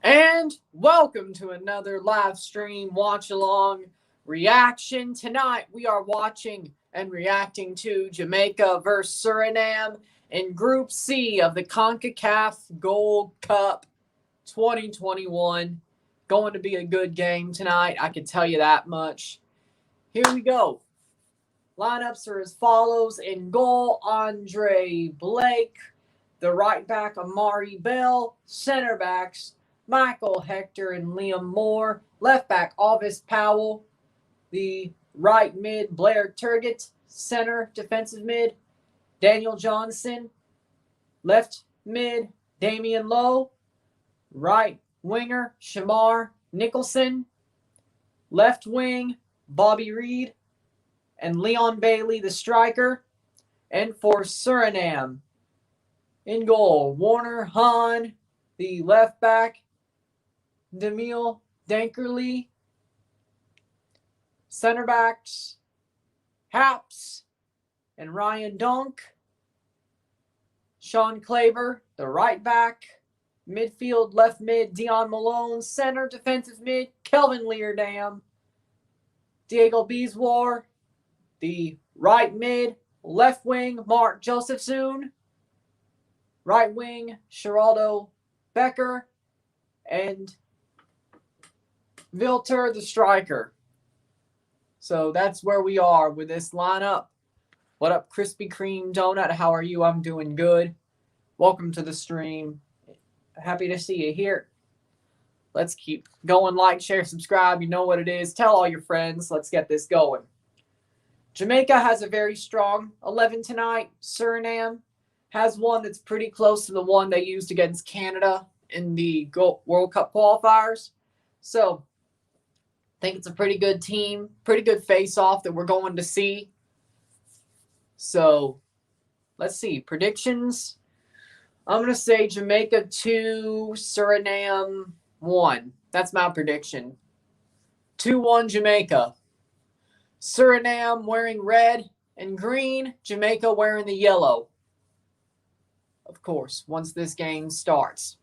And welcome to another live stream watch along reaction. Tonight we are watching and reacting to Jamaica versus Suriname in Group C of the CONCACAF Gold Cup 2021. Going to be a good game tonight, I can tell you that much. Here we go. Lineups are as follows. In goal, Andre Blake. The right back, Amari Bell. Center backs, Michael Hector and Liam Moore. Left back, Alvis Powell. The right mid, Blair Turgott. Center defensive mid, Daniel Johnson. Left mid, Damian Lowe. Right winger, Shamar Nicholson. Left wing, Bobby Reed and Leon Bailey, the striker. And for Suriname, in goal, Warner Hahn. The left back, Demille Dankerly. Center backs, Haps and Ryan Donk. Sean Claver, the right back. Midfield, left mid, Dion Malone. Center defensive mid, Kelvin Leardam. Diego Beeswar. The right mid, left wing, Mark Josephson. Right wing, Geraldo Becker. And Vilter, the striker. So that's where we are with this lineup. What up, Krispy Kreme Donut? How are you? I'm doing good. Welcome to the stream. Happy to see you here. Let's keep going. Like, share, subscribe. You know what it is. Tell all your friends. Let's get this going. Jamaica has a very strong 11 tonight. Suriname has one that's pretty close to the one they used against Canada in the World Cup qualifiers. So I think it's a pretty good team, pretty good face-off that we're going to see. So let's see. Predictions. I'm going to say Jamaica 2, Suriname 1. That's my prediction. 2-1 Jamaica. Suriname wearing red and green. Jamaica wearing the yellow. Of course, once this game starts.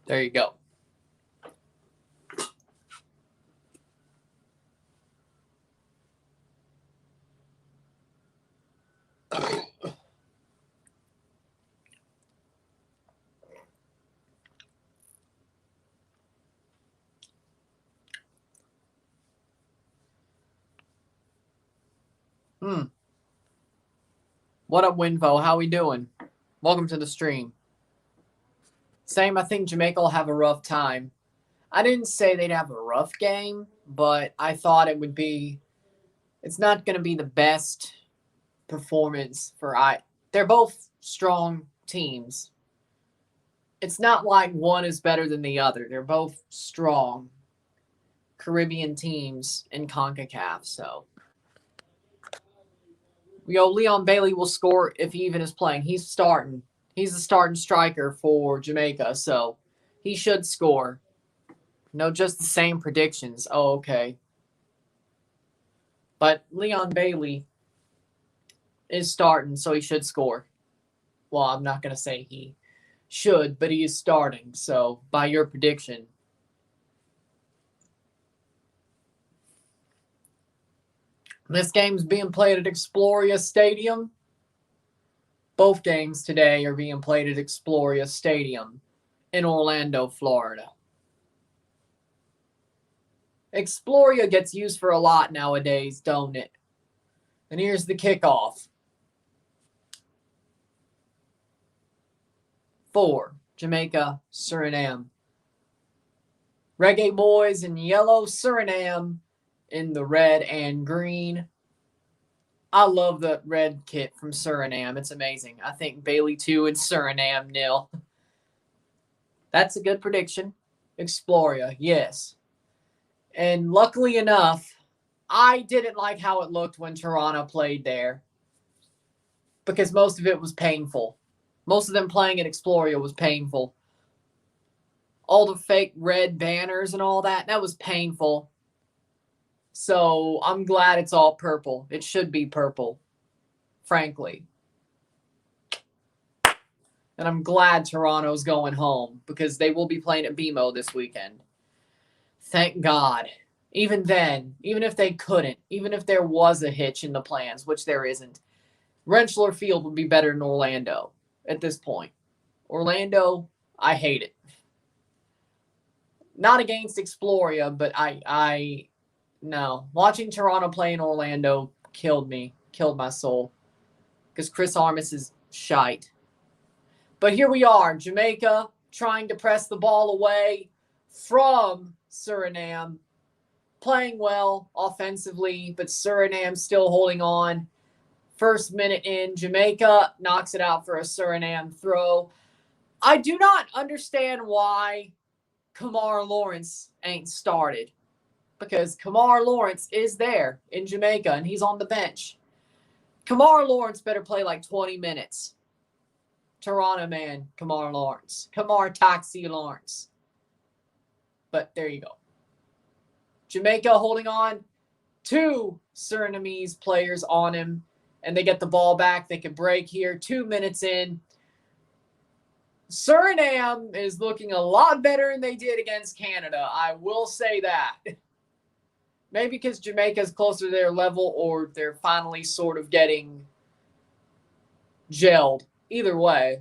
There you go. What up, Winvo? How we doing? Welcome to the stream. Same, I think Jamaica will have a rough time. I didn't say they'd have a rough game, but I thought it would be... It's not going to be the best performance for... They're both strong teams. It's not like one is better than the other. They're both strong Caribbean teams in CONCACAF, so... Leon Bailey will score if he even is playing. He's starting. He's the starting striker for Jamaica, so he should score. No, just the same predictions. Oh, okay. But Leon Bailey is starting, so he should score. Well, I'm not going to say he should, but he is starting, so by your prediction. This game's being played at Exploria Stadium. Both games today are being played at Exploria Stadium in Orlando, Florida. Exploria gets used for a lot nowadays, don't it? And here's the kickoff. 4, Jamaica, Suriname. Reggae Boys in yellow, Suriname in the red and green. I love the red kit from Suriname. It's amazing. I think Bailey 2 and Suriname 0. That's a good prediction. Exploria, yes. And luckily enough, I didn't like how it looked when Toronto played there because most of it was painful. Most of them playing at Exploria was painful. All the fake red banners and all that, that was painful. So I'm glad it's all purple. It should be purple, frankly. And I'm glad Toronto's going home because they will be playing at BMO this weekend. Thank God. Even then, even if they couldn't, even if there was a hitch in the plans, which there isn't, Rentschler Field would be better than Orlando at this point. Orlando, I hate it. Not against Exploria, but no. Watching Toronto play in Orlando killed me, killed my soul. Because Chris Armas is shite. But here we are, Jamaica trying to press the ball away from Suriname. Playing well offensively, but Suriname still holding on. First minute in, Jamaica knocks it out for a Suriname throw. I do not understand why Kamar Lawrence ain't started. Because Kamar Lawrence is there in Jamaica, and he's on the bench. Kamar Lawrence better play like 20 minutes. Toronto man, Kamar Lawrence. Kamar Taxi Lawrence. But there you go. Jamaica holding on. 2 Surinamese players on him. And they get the ball back. They can break here. 2 minutes in. Suriname is looking a lot better than they did against Canada. I will say that. Maybe because Jamaica's closer to their level or they're finally sort of getting gelled. Either way,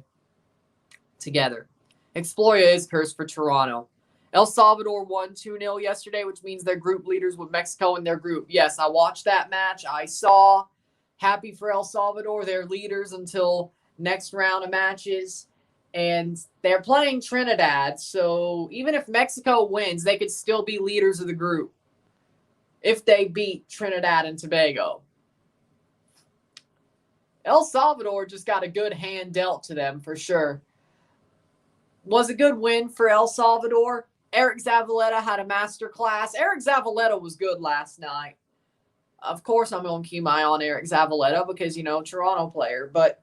together. Exploria is cursed for Toronto. El Salvador won 2-0 yesterday, which means they're group leaders with Mexico in their group. Yes, I watched that match. I saw. Happy for El Salvador. They're leaders until next round of matches. And they're playing Trinidad. So even if Mexico wins, they could still be leaders of the group if they beat Trinidad and Tobago. El Salvador just got a good hand dealt to them for sure. Was a good win for El Salvador. Eric Zavaleta had a master class. Eric Zavaleta was good last night. Of course, I'm going to keep my eye on Eric Zavaleta because, Toronto player. But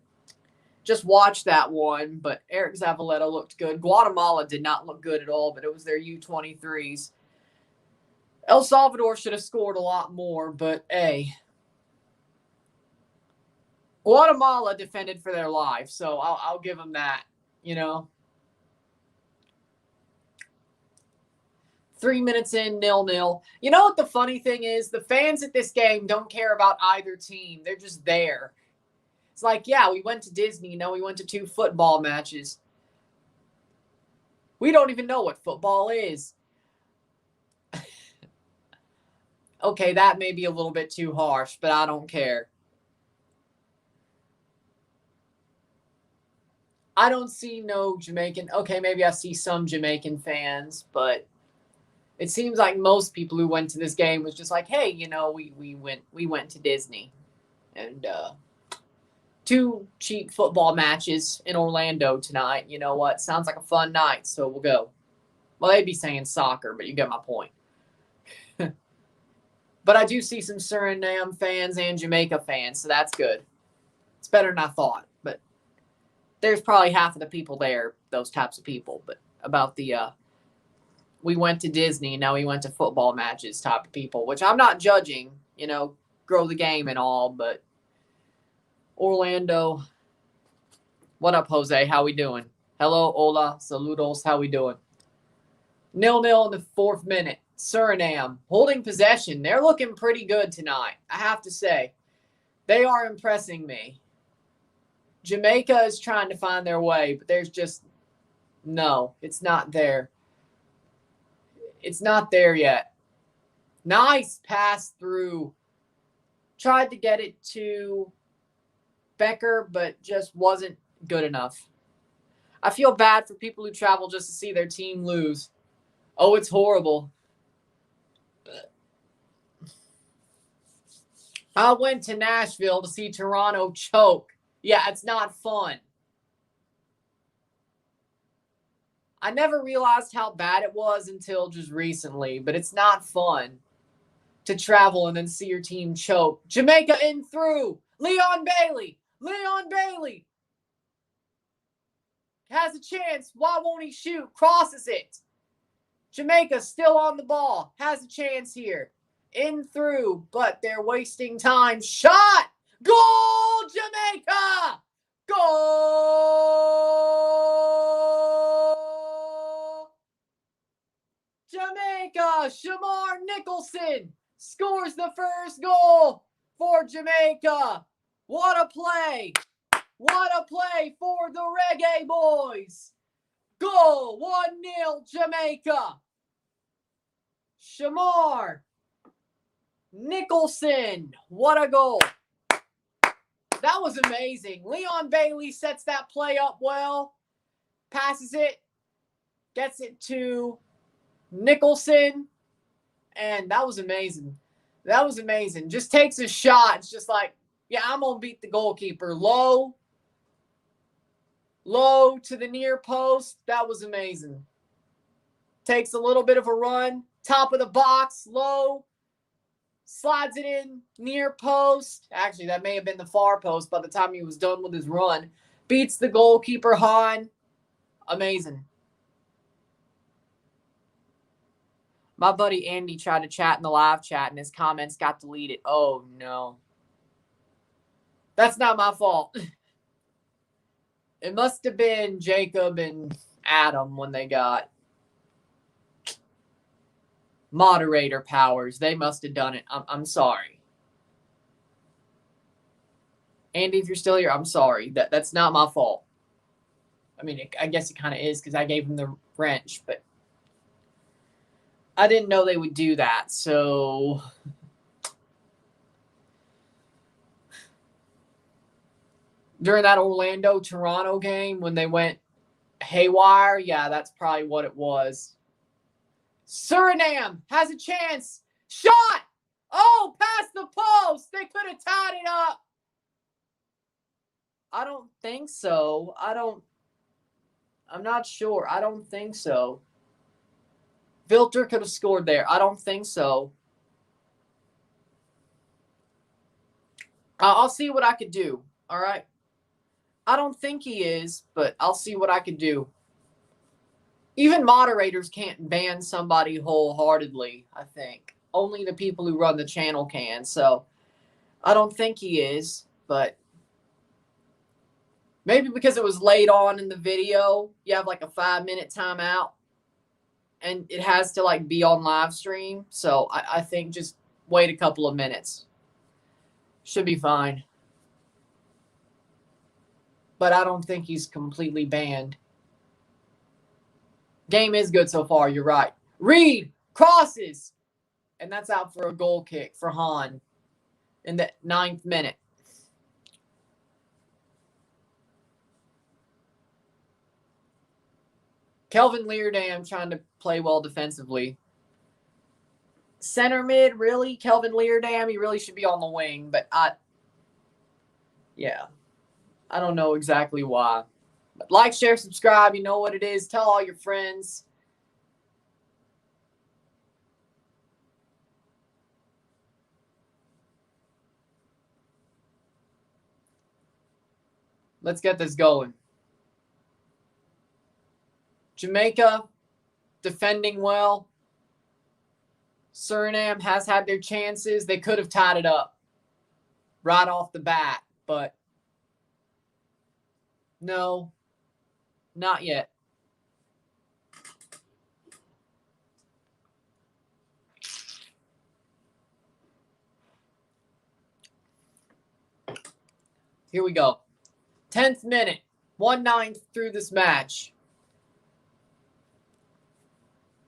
just watch that one. But Eric Zavaleta looked good. Guatemala did not look good at all, but it was their U23s. El Salvador should have scored a lot more, but hey. Guatemala defended for their life, so I'll give them that, 3 minutes in, 0-0. You know what the funny thing is? The fans at this game don't care about either team. They're just there. It's like, yeah, we went to Disney. We went to 2 football matches. We don't even know what football is. Okay, that may be a little bit too harsh, but I don't care. I don't see no Jamaican. Okay, maybe I see some Jamaican fans, but it seems like most people who went to this game was just like, hey, we went to Disney. And 2 cheap football matches in Orlando tonight. You know what? Sounds like a fun night, so we'll go. Well, they'd be saying soccer, but you get my point. But I do see some Suriname fans and Jamaica fans, so that's good. It's better than I thought, but there's probably half of the people there, those types of people. But about the we went to Disney, now we went to football matches type of people, which I'm not judging, grow the game and all, but Orlando. What up, Jose? How we doing? Hello, hola, saludos. How we doing? 0-0 in the 4th minute. Suriname holding possession. They're looking pretty good tonight, I have to say. They are impressing me. Jamaica is trying to find their way, but there's just no, it's not there. It's not there yet. Nice pass through. Tried to get it to Becker, but just wasn't good enough. I feel bad for people who travel just to see their team lose. Oh, it's horrible. I went to Nashville to see Toronto choke. Yeah, it's not fun. I never realized how bad it was until just recently, but it's not fun to travel and then see your team choke. Jamaica in through. Leon Bailey. has a chance. Why won't he shoot? Crosses it. Jamaica still on the ball. Has a chance here. In through, but they're wasting time. Shot! Goal, Jamaica! Goal! Jamaica! Shamar Nicholson scores the first goal for Jamaica. What a play! What a play for the Reggae Boys. Goal, 1-0 Jamaica. Shamar Nicholson. What a goal. That was amazing. Leon Bailey sets that play up well. Passes it. Gets it to Nicholson. And that was amazing. That was amazing. Just takes a shot. It's just like, yeah, I'm going to beat the goalkeeper. Low to the near post. That was amazing. Takes a little bit of a run. Top of the box. Low. Slides it in. Near post. Actually, that may have been the far post by the time he was done with his run. Beats the goalkeeper, Han. Amazing. My buddy Andy tried to chat in the live chat and his comments got deleted. Oh, no. That's not my fault. It must have been Jacob and Adam when they got moderator powers. They must have done it. I'm sorry. Andy, if you're still here, I'm sorry. That's not my fault. I mean, I guess it kind of is because I gave him the wrench, but I didn't know they would do that, so during that Orlando-Toronto game when they went haywire, yeah, that's probably what it was. Suriname has a chance. Shot! Oh, past the post. They could have tied it up. I don't think so. I'm not sure. I don't think so. Vilter could have scored there. I don't think so. I'll see what I could do. All right. I don't think he is, but I'll see what I can do. Even moderators can't ban somebody wholeheartedly, I think. Only the people who run the channel can. So I don't think he is, but maybe because it was late on in the video, you have like a 5-minute timeout and it has to like be on live stream. So I think just wait a couple of minutes. Should be fine. But I don't think he's completely banned. Game is good so far. You're right. Reed crosses. And that's out for a goal kick for Han in the 9th minute. Kelvin Leardam trying to play well defensively. Center mid, really? Kelvin Leardam, he really should be on the wing. But yeah. I don't know exactly why. But like, share, subscribe. You know what it is. Tell all your friends. Let's get this going. Jamaica defending well. Suriname has had their chances. They could have tied it up right off the bat, but no, not yet. Here we go. 10th minute, 1/9 through this match.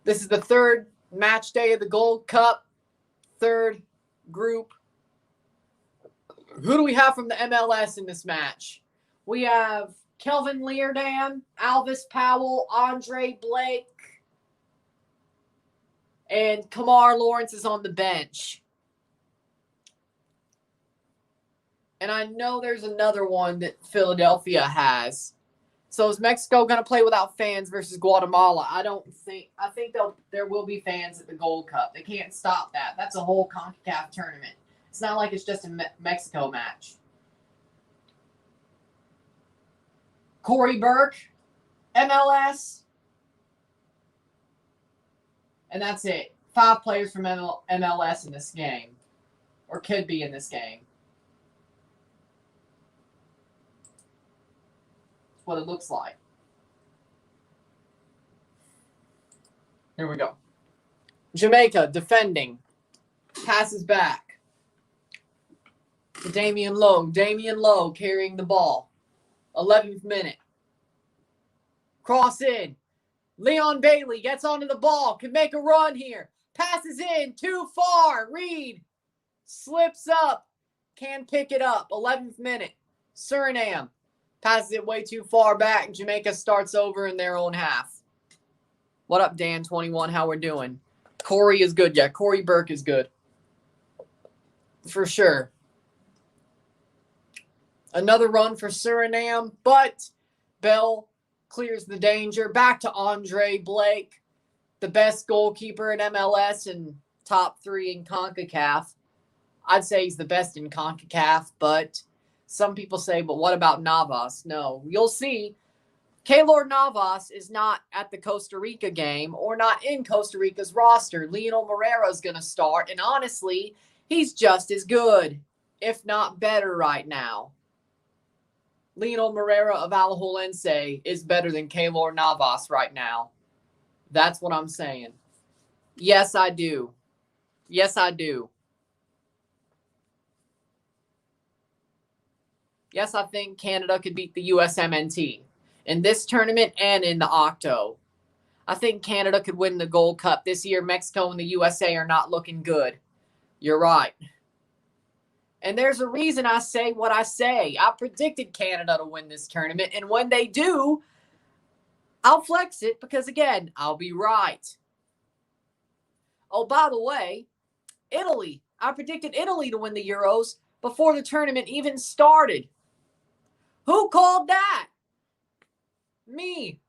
This is the 3rd match day of the Gold Cup, 3rd group. Who do we have from the MLS in this match? We have Kelvin Leardam, Alvis Powell, Andre Blake, and Kamar Lawrence is on the bench. And I know there's another one that Philadelphia has. So is Mexico going to play without fans versus Guatemala? I think there will be fans at the Gold Cup. They can't stop that. That's a whole CONCACAF tournament. It's not like it's just a Mexico match. Corey Burke MLS, and that's it. 5 players from MLS in this game, or could be in this game. That's what it looks like. Here we go. Jamaica defending. Passes back to Damian Lowe. Damian Lowe carrying the ball. 11th minute. Cross in. Leon Bailey gets onto the ball. Can make a run here. Passes in. Too far. Reed slips up. Can pick it up. 11th minute. Suriname passes it way too far back. Jamaica starts over in their own half. What up, Dan 21? How we're doing? Corey is good. Yeah, Corey Burke is good. For sure. Another run for Suriname, but Bell clears the danger. Back to Andre Blake, the best goalkeeper in MLS and top 3 in CONCACAF. I'd say he's the best in CONCACAF, but some people say, but what about Navas? No, you'll see. Keylor Navas is not at the Costa Rica game or not in Costa Rica's roster. Lionel Moreira is going to start, and honestly, he's just as good, if not better right now. Lionel Moreira of Alajuelense is better than Keylor Navas right now. That's what I'm saying. Yes, I do. Yes, I do. Yes, I think Canada could beat the USMNT in this tournament and in the Octo. I think Canada could win the Gold Cup this year. Mexico and the USA are not looking good. You're right. And there's a reason I say what I say. I predicted Canada to win this tournament. And when they do, I'll flex it because, again, I'll be right. Oh, by the way, Italy. I predicted Italy to win the Euros before the tournament even started. Who called that? Me.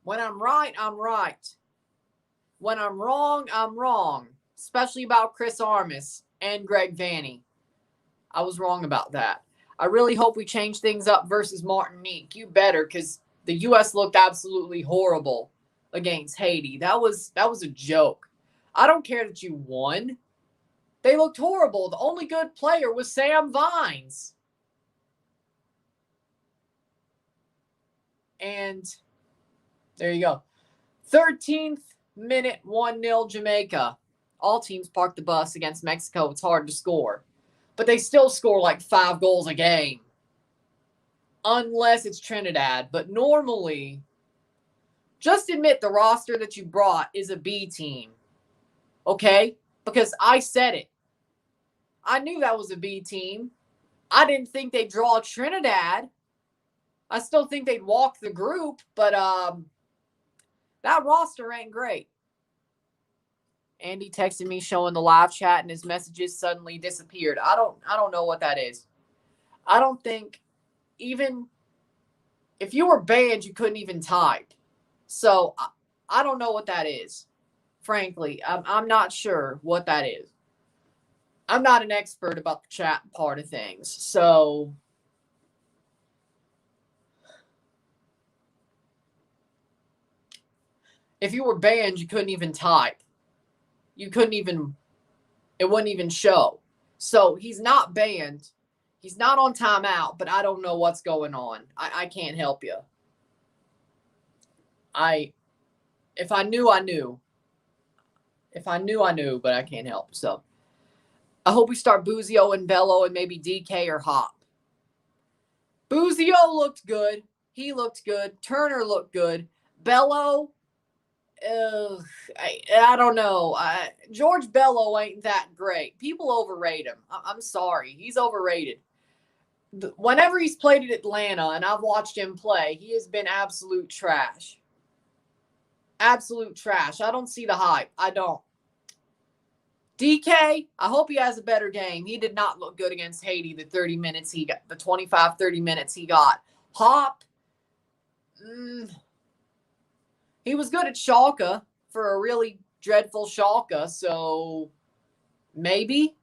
When I'm right, I'm right. When I'm wrong, I'm wrong. Especially about Chris Armas and Greg Vanney. I was wrong about that. I really hope we change things up versus Martinique. You better, because the U.S. looked absolutely horrible against Haiti. That was a joke. I don't care that you won. They looked horrible. The only good player was Sam Vines. And there you go. 13th minute, 1-0 Jamaica. All teams park the bus against Mexico. It's hard to score. But they still score like 5 goals a game. Unless it's Trinidad. But normally, just admit the roster that you brought is a B team. Okay? Because I said it. I knew that was a B team. I didn't think they'd draw Trinidad. I still think they'd walk the group, but that roster ain't great. Andy texted me showing the live chat and his messages suddenly disappeared. I don't know what that is. I don't think even if you were banned, you couldn't even type. So I don't know what that is. Frankly, I'm not sure what that is. I'm not an expert about the chat part of things. So if you were banned, you couldn't even type. You couldn't even, it wouldn't even show. So he's not banned. He's not on timeout, but I don't know what's going on. I can't help you. If I knew, I knew. If I knew, I knew, but I can't help. So I hope we start Buzio and Bello and maybe DK or Hop. Buzio looked good. He looked good. Turner looked good. Bello, I don't know. George Bello ain't that great. People overrate him. I'm sorry. He's overrated. Whenever he's played at Atlanta, and I've watched him play, he has been absolute trash. Absolute trash. I don't see the hype. I don't. DK, I hope he has a better game. He did not look good against Haiti the 30 minutes he got, the 25, 30 minutes he got. Hop, he was good at Schalke for a really dreadful Schalke, so maybe.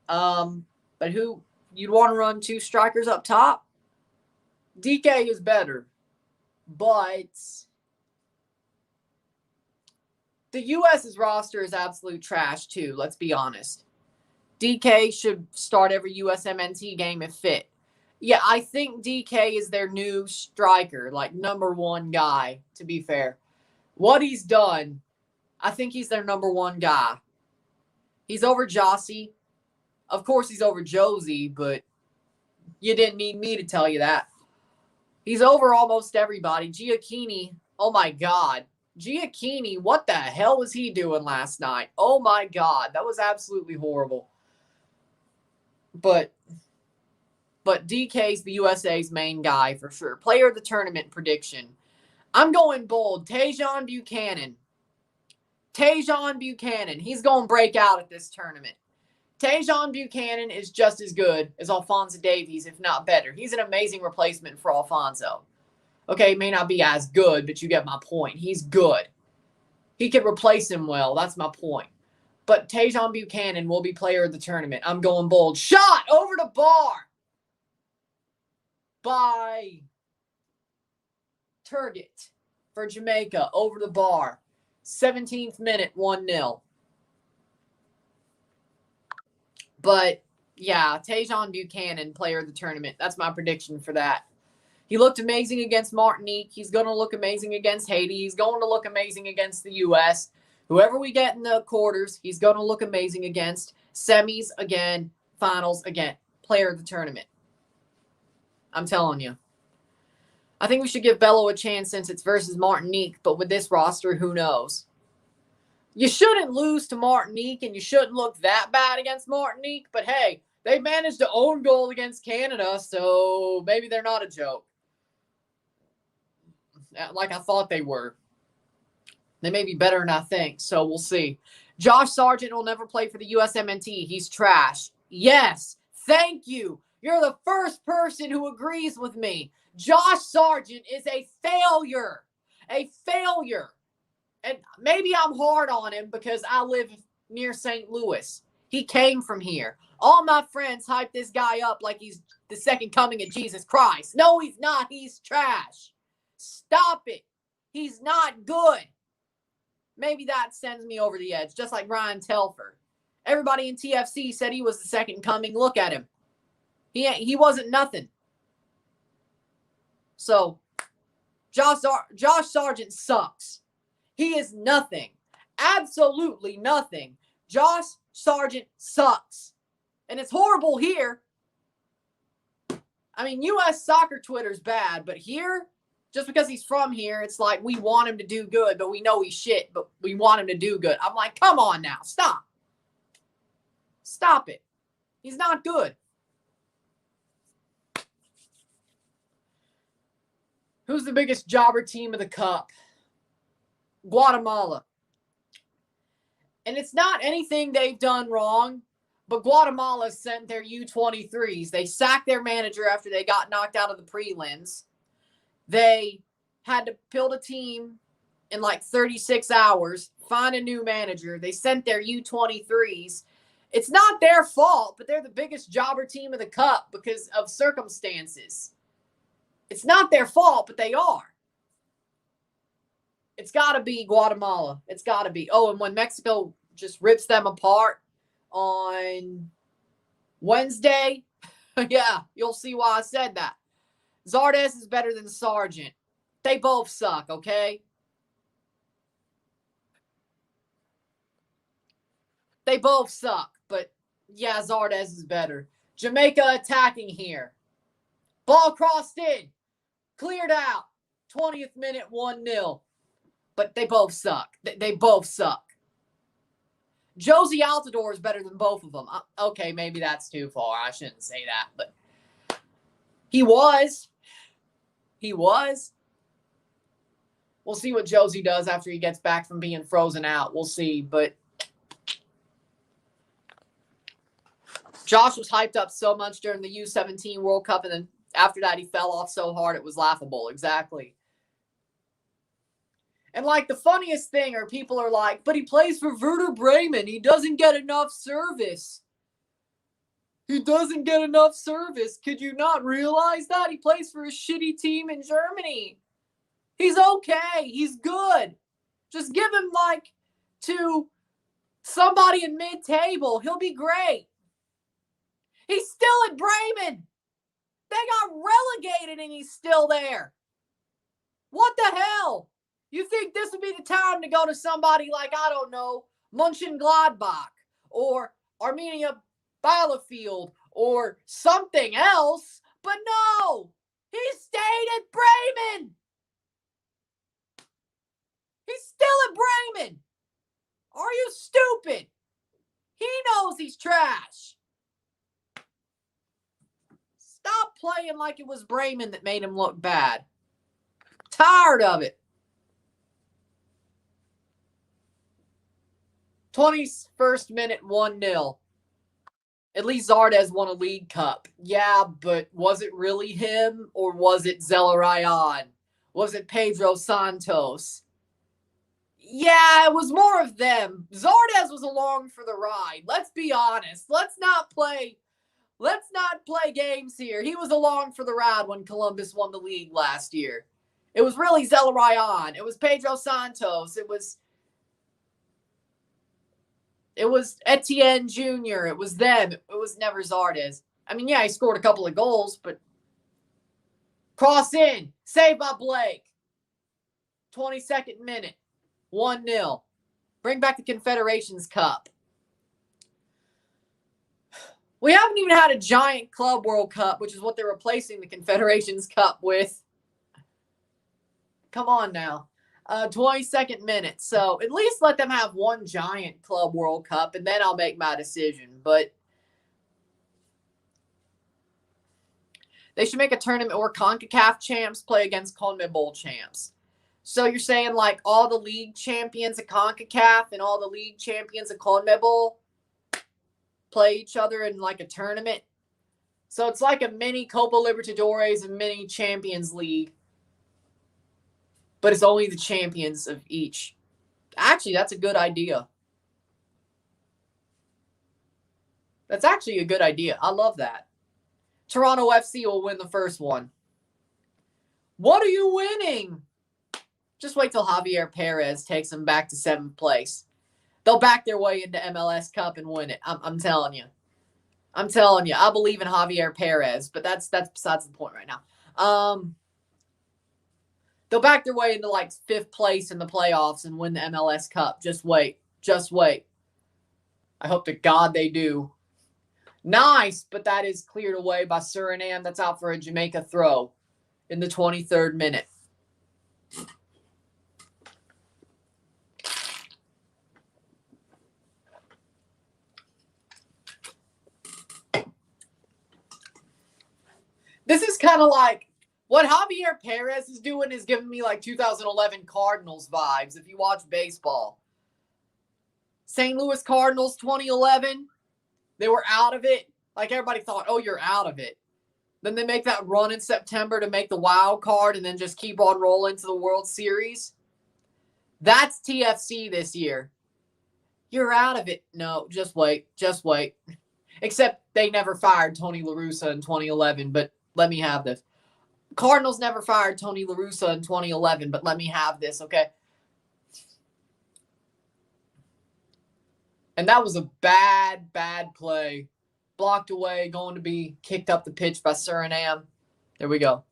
But who you'd want to run 2 strikers up top. DK is better, but the U.S.'s roster is absolute trash too, let's be honest. DK should start every USMNT game if fit. Yeah, I think DK is their new striker, like number 1 guy, to be fair. What he's done, I think he's their number 1 guy. He's over Jossie. Of course, he's over Josie, but you didn't need me to tell you that. He's over almost everybody. Giacchini, oh my God. Giacchini, what the hell was he doing last night? Oh my God, that was absolutely horrible. But DK's the USA's main guy for sure. Player of the tournament prediction. I'm going bold. Tajon Buchanan. Tajon Buchanan. He's going to break out at this tournament. Tajon Buchanan is just as good as Alphonso Davies, if not better. He's an amazing replacement for Alphonso. Okay, may not be as good, but you get my point. He's good. He could replace him well. That's my point. But Tajon Buchanan will be player of the tournament. I'm going bold. Shot over the bar by Turgott for Jamaica. Over the bar. 17th minute, 1-0. But, yeah, Tajon Buchanan, player of the tournament. That's my prediction for that. He looked amazing against Martinique. He's going to look amazing against Haiti. He's going to look amazing against the U.S. Whoever we get in the quarters, he's going to look amazing against. Semis again, finals again. Player of the tournament. I'm telling you. I think we should give Bello a chance since it's versus Martinique, but with this roster, who knows? You shouldn't lose to Martinique, and you shouldn't look that bad against Martinique, but hey, they managed to own goal against Canada, so maybe they're not a joke. Like I thought they were. They may be better than I think, so we'll see. Josh Sargent will never play for the USMNT. He's trash. Yes, thank you. You're the first person who agrees with me. Josh Sargent is a failure. A failure. And maybe I'm hard on him because I live near St. Louis. He came from here. All my friends hype this guy up like he's the second coming of Jesus Christ. No, he's not. He's trash. Stop it. He's not good. Maybe that sends me over the edge, just like Ryan Telfer. Everybody in TFC said he was the second coming. Look at him. He wasn't nothing. So, Josh Sargent sucks. He is nothing. Absolutely nothing. Josh Sargent sucks. And it's horrible here. I mean, U.S. soccer Twitter's bad, but here, just because he's from here, it's like we want him to do good, but we know he's shit, but we want him to do good. I'm like, come on now. Stop. Stop it. He's not good. Who's the biggest jobber team of the cup? Guatemala. And it's not anything they've done wrong, but Guatemala sent their U23s. They sacked their manager after they got knocked out of the prelims. They had to build a team in like 36 hours, find a new manager. They sent their U23s. It's not their fault, but they're the biggest jobber team of the cup because of circumstances. It's not their fault, but they are. It's got to be Guatemala. It's got to be. Oh, and when Mexico just rips them apart on Wednesday, yeah, you'll see why I said that. Zardes is better than Sargent. They both suck, okay? They both suck, but yeah, Zardes is better. Jamaica attacking here. Ball crossed in. Cleared out. 20th minute, 1-0. But they both suck. They both suck. Josie Altidore is better than both of them. Okay, maybe that's too far. I shouldn't say that, but he was. He was. We'll see what Josie does after he gets back from being frozen out. We'll see, but Josh was hyped up so much during the U17 World Cup, and then after that he fell off so hard it was laughable. Exactly. And like the funniest thing are people are like, but he plays for Werder Bremen. He doesn't get enough service. He doesn't get enough service. Could you not realize that? He plays for a shitty team in Germany. He's okay. He's good. Just give him to somebody in mid-table. He'll be great. He's still at Bremen. They got relegated and he's still there. What the hell? You think this would be the time to go to somebody like, I don't know, Mönchengladbach or Arminia Bielefeld or something else? But no, he stayed at Bremen. He's still at Bremen. Are you stupid? He knows he's trash. Stop playing like it was Bremen that made him look bad. Tired of it. 21st minute, 1-0. At least Zardes won a League Cup. Yeah, but was it really him or was it Zelarayan? Was it Pedro Santos? Yeah, it was more of them. Zardes was along for the ride. Let's be honest. Let's not play games here. He was along for the ride when Columbus won the league last year. It was really Zelarayan. It was Pedro Santos. It was Etienne Jr. It was them. It was never Zardes. I mean, yeah, he scored a couple of goals, but cross in. Saved by Blake. 22nd minute. 1-0. Bring back the Confederations Cup. We haven't even had a giant Club World Cup, which is what they're replacing the Confederations Cup with. Come on now. 22nd minute. So at least let them have one giant Club World Cup, and then I'll make my decision. But they should make a tournament where CONCACAF champs play against CONMEBOL champs. So you're saying like all the league champions of CONCACAF and all the league champions of CONMEBOL play each other in like a tournament? So it's like a mini Copa Libertadores and mini Champions League. But it's only the champions of each. Actually, that's a good idea. That's actually a good idea. I love that. Toronto FC will win the first one. What are you winning? Just wait till Javier Perez takes them back to 7th place. They'll back their way into MLS Cup and win it. I'm telling you. I'm telling you. I believe in Javier Perez, but that's besides the point right now. They'll back their way into like 5th place in the playoffs and win the MLS Cup. Just wait. Just wait. I hope to God they do. Nice, but that is cleared away by Suriname. That's out for a Jamaica throw in the 23rd minute. This is kind of like what Javier Perez is doing is giving me like 2011 Cardinals vibes if you watch baseball. St. Louis Cardinals 2011, they were out of it. Like everybody thought, oh, you're out of it. Then they make that run in September to make the wild card and then just keep on rolling to the World Series. That's TFC this year. You're out of it. No, just wait. Just wait. Except they never fired Tony La Russa in 2011, but let me have this. Cardinals never fired Tony La Russa in 2011, but let me have this, okay? And that was a bad, bad play. Blocked away, going to be kicked up the pitch by Suriname. There we go.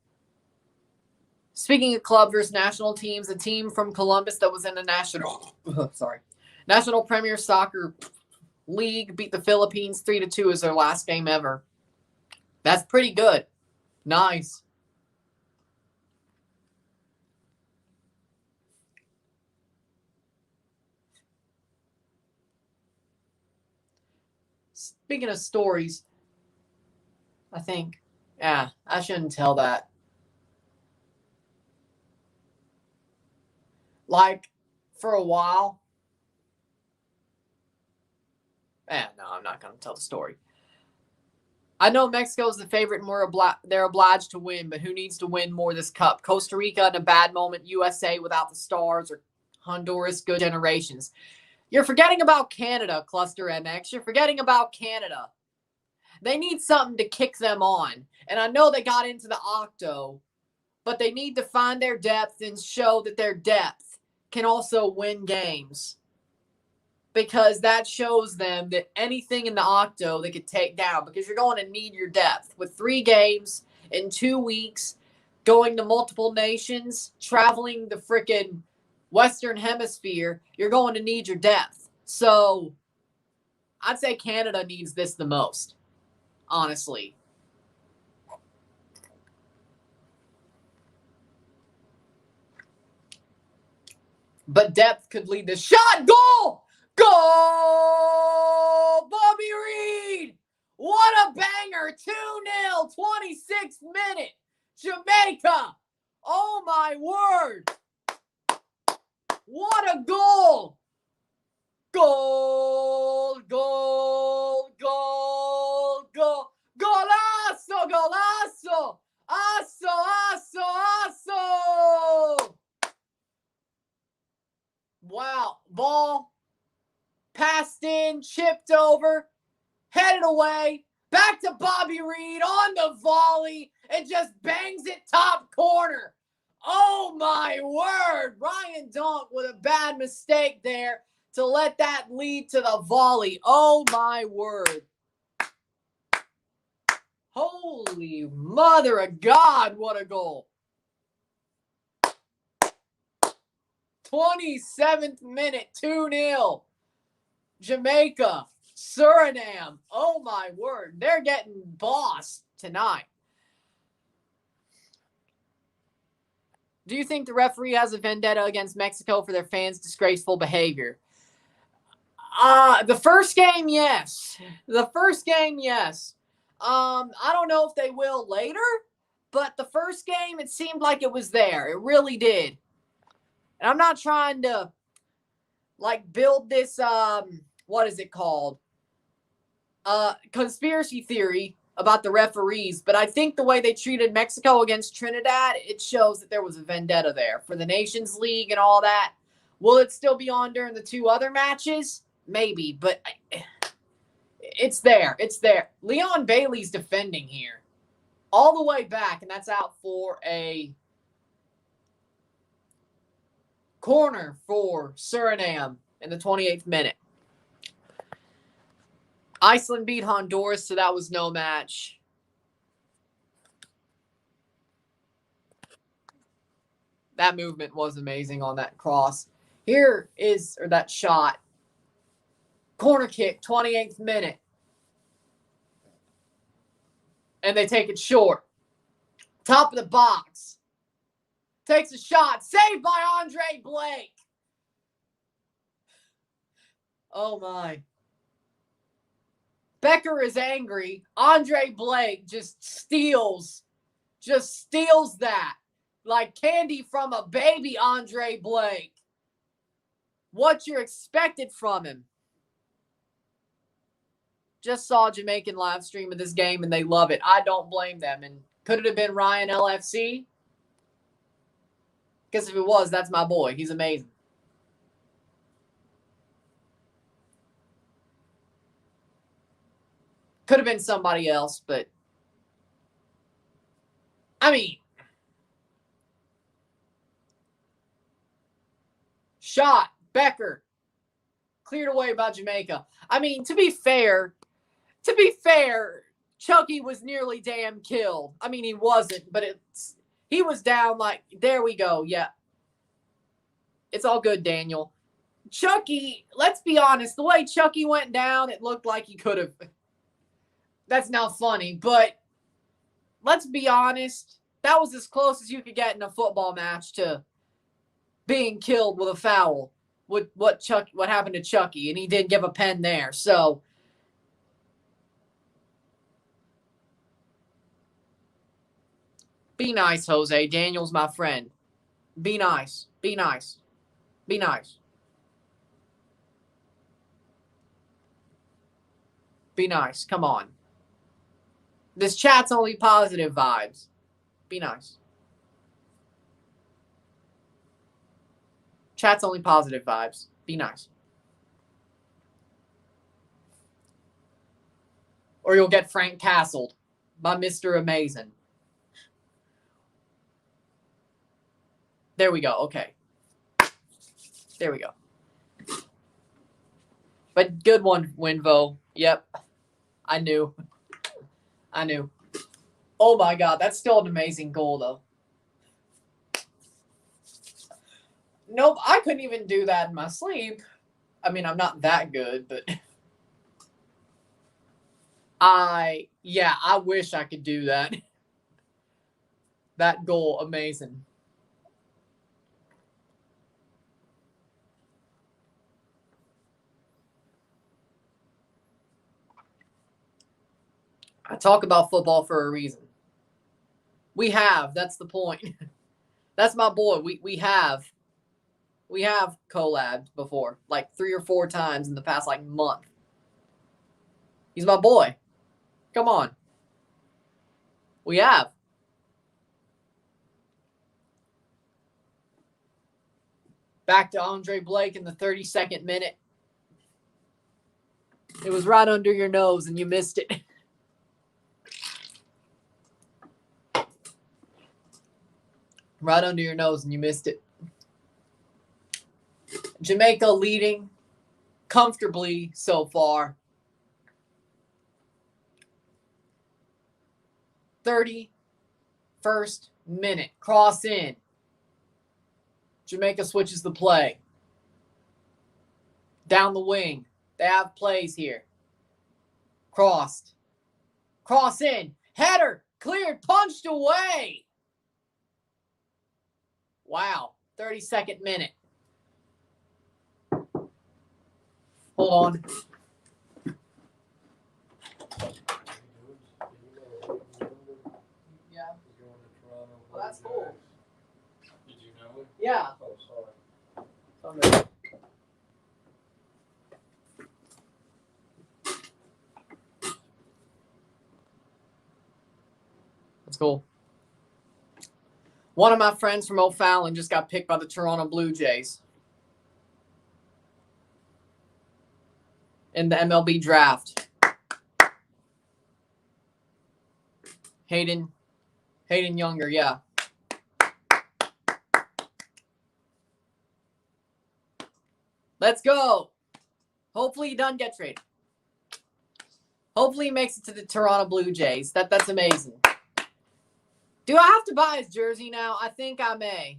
Speaking of club versus national teams, a team from Columbus that was in the National Premier Soccer League beat the Philippines 3-2 as their last game ever. That's pretty good. Nice. Speaking of stories, I think, I shouldn't tell that. Like, for a while, no, I'm not going to tell the story. I know Mexico's the favorite and they're obliged to win, but who needs to win more this cup? Costa Rica in a bad moment, USA without the stars, or Honduras good generations. You're forgetting about Canada, Cluster MX. You're forgetting about Canada. They need something to kick them on. And I know they got into the octo, but they need to find their depth and show that their depth can also win games. Because that shows them that anything in the octo they could take down, because you're going to need your depth. With 3 games in 2 weeks, going to multiple nations, traveling the frickin' Western Hemisphere, you're going to need your depth. So I'd say Canada needs this the most, honestly. But depth could lead the shot. Goal! Goal! Bobby Reed! What a banger! 2-0, 26th minute. Jamaica! Oh my word! What a goal! Goal! Goal! Goal! Goal! Golazo! Golazo! Aso! Aso! Aso! Wow. Ball passed in, chipped over, headed away, back to Bobby Reed on the volley, and just bangs it top corner. Oh, my word. Ryan Dunk with a bad mistake there to let that lead to the volley. Oh, my word. Holy mother of God, what a goal. 27th minute, 2-0. Jamaica, Suriname. Oh, my word. They're getting bossed tonight. Do you think the referee has a vendetta against Mexico for their fans' disgraceful behavior? The first game, yes. The first game, yes. I don't know if they will later, but the first game, it seemed like it was there. It really did. And I'm not trying to, build this, what is it called? Conspiracy theory about the referees, but I think the way they treated Mexico against Trinidad, it shows that there was a vendetta there for the Nations League and all that. Will it still be on during the 2 other matches? Maybe, but it's there. It's there. Leon Bailey's defending here all the way back, and that's out for a corner for Suriname in the 28th minute. Iceland beat Honduras, so that was no match. That movement was amazing on that cross. Here is, or that shot. Corner kick, 28th minute. And they take it short. Top of the box. Takes a shot. Saved by Andre Blake. Oh, my. Becker is angry. Andre Blake just steals that. Like candy from a baby Andre Blake. What you're expected from him. Just saw a Jamaican live stream of this game, and they love it. I don't blame them. And could it have been Ryan LFC? Because if it was, that's my boy. He's amazing. Could have been somebody else, but I mean, shot, Becker, cleared away by Jamaica. I mean, to be fair, Chucky was nearly damn killed. I mean, he wasn't, but he was down like, there we go. Yeah. It's all good, Daniel. Chucky, let's be honest, the way Chucky went down, it looked like he could have. That's not funny, but let's be honest, that was as close as you could get in a football match to being killed with a foul. What happened to Chucky, and he did give a pen there. So be nice, Jose. Daniel's my friend. Be nice. Be nice. Be nice. Be nice. Come on. This chat's only positive vibes. Be nice. Chat's only positive vibes. Be nice. or you'll get Frank Castled by Mr. Amazing. There we go. Okay. There we go. But good one, Winvo. Yep. I knew. Oh my God. That's still an amazing goal, though. Nope. I couldn't even do that in my sleep. I mean, I'm not that good, but I wish I could do that. That goal, amazing. I talk about football for a reason. We have. That's the point. That's my boy. We have collabed before, like 3 or 4 times in the past like month. He's my boy. Come on. We have. Back to Andre Blake in the 32nd minute. It was right under your nose and you missed it. Right under your nose and you missed it. Jamaica leading comfortably so far. 31st minute. Cross in. Jamaica switches the play. Down the wing. They have plays here. Crossed. Cross in. Header. Cleared. Punched away. Wow. 32nd minute. Hold on. Yeah. Well, that's cool. Did you know it? Yeah. Oh, sorry. That's cool. One of my friends from O'Fallon just got picked by the Toronto Blue Jays in the MLB draft. Hayden Younger, yeah. Let's go. Hopefully he doesn't get traded. Hopefully he makes it to the Toronto Blue Jays. That's amazing. Do I have to buy his jersey now? I think I may.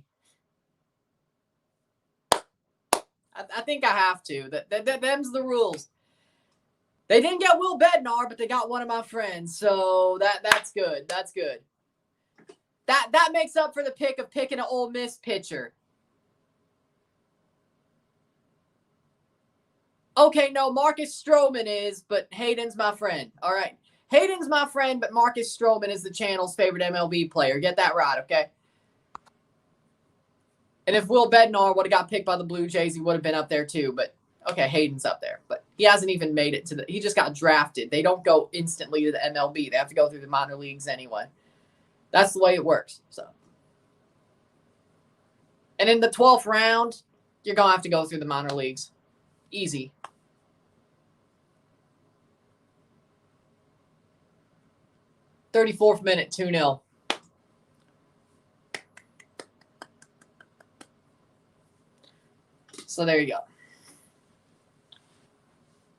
I think I have to. Them's the rules. They didn't get Will Bednar, but they got one of my friends. So that's good. That's good. That makes up for the pick of picking an Ole Miss pitcher. Okay, no, Marcus Stroman is, but Hayden's my friend. All right. Hayden's my friend, but Marcus Stroman is the channel's favorite MLB player. Get that right, okay? And if Will Bednar would have got picked by the Blue Jays, he would have been up there too. But, okay, Hayden's up there. But he hasn't even made it to the – he just got drafted. They don't go instantly to the MLB. They have to go through the minor leagues anyway. That's the way it works. So, and in the 12th round, you're going to have to go through the minor leagues. Easy. "34th minute, 2-0. So there you go.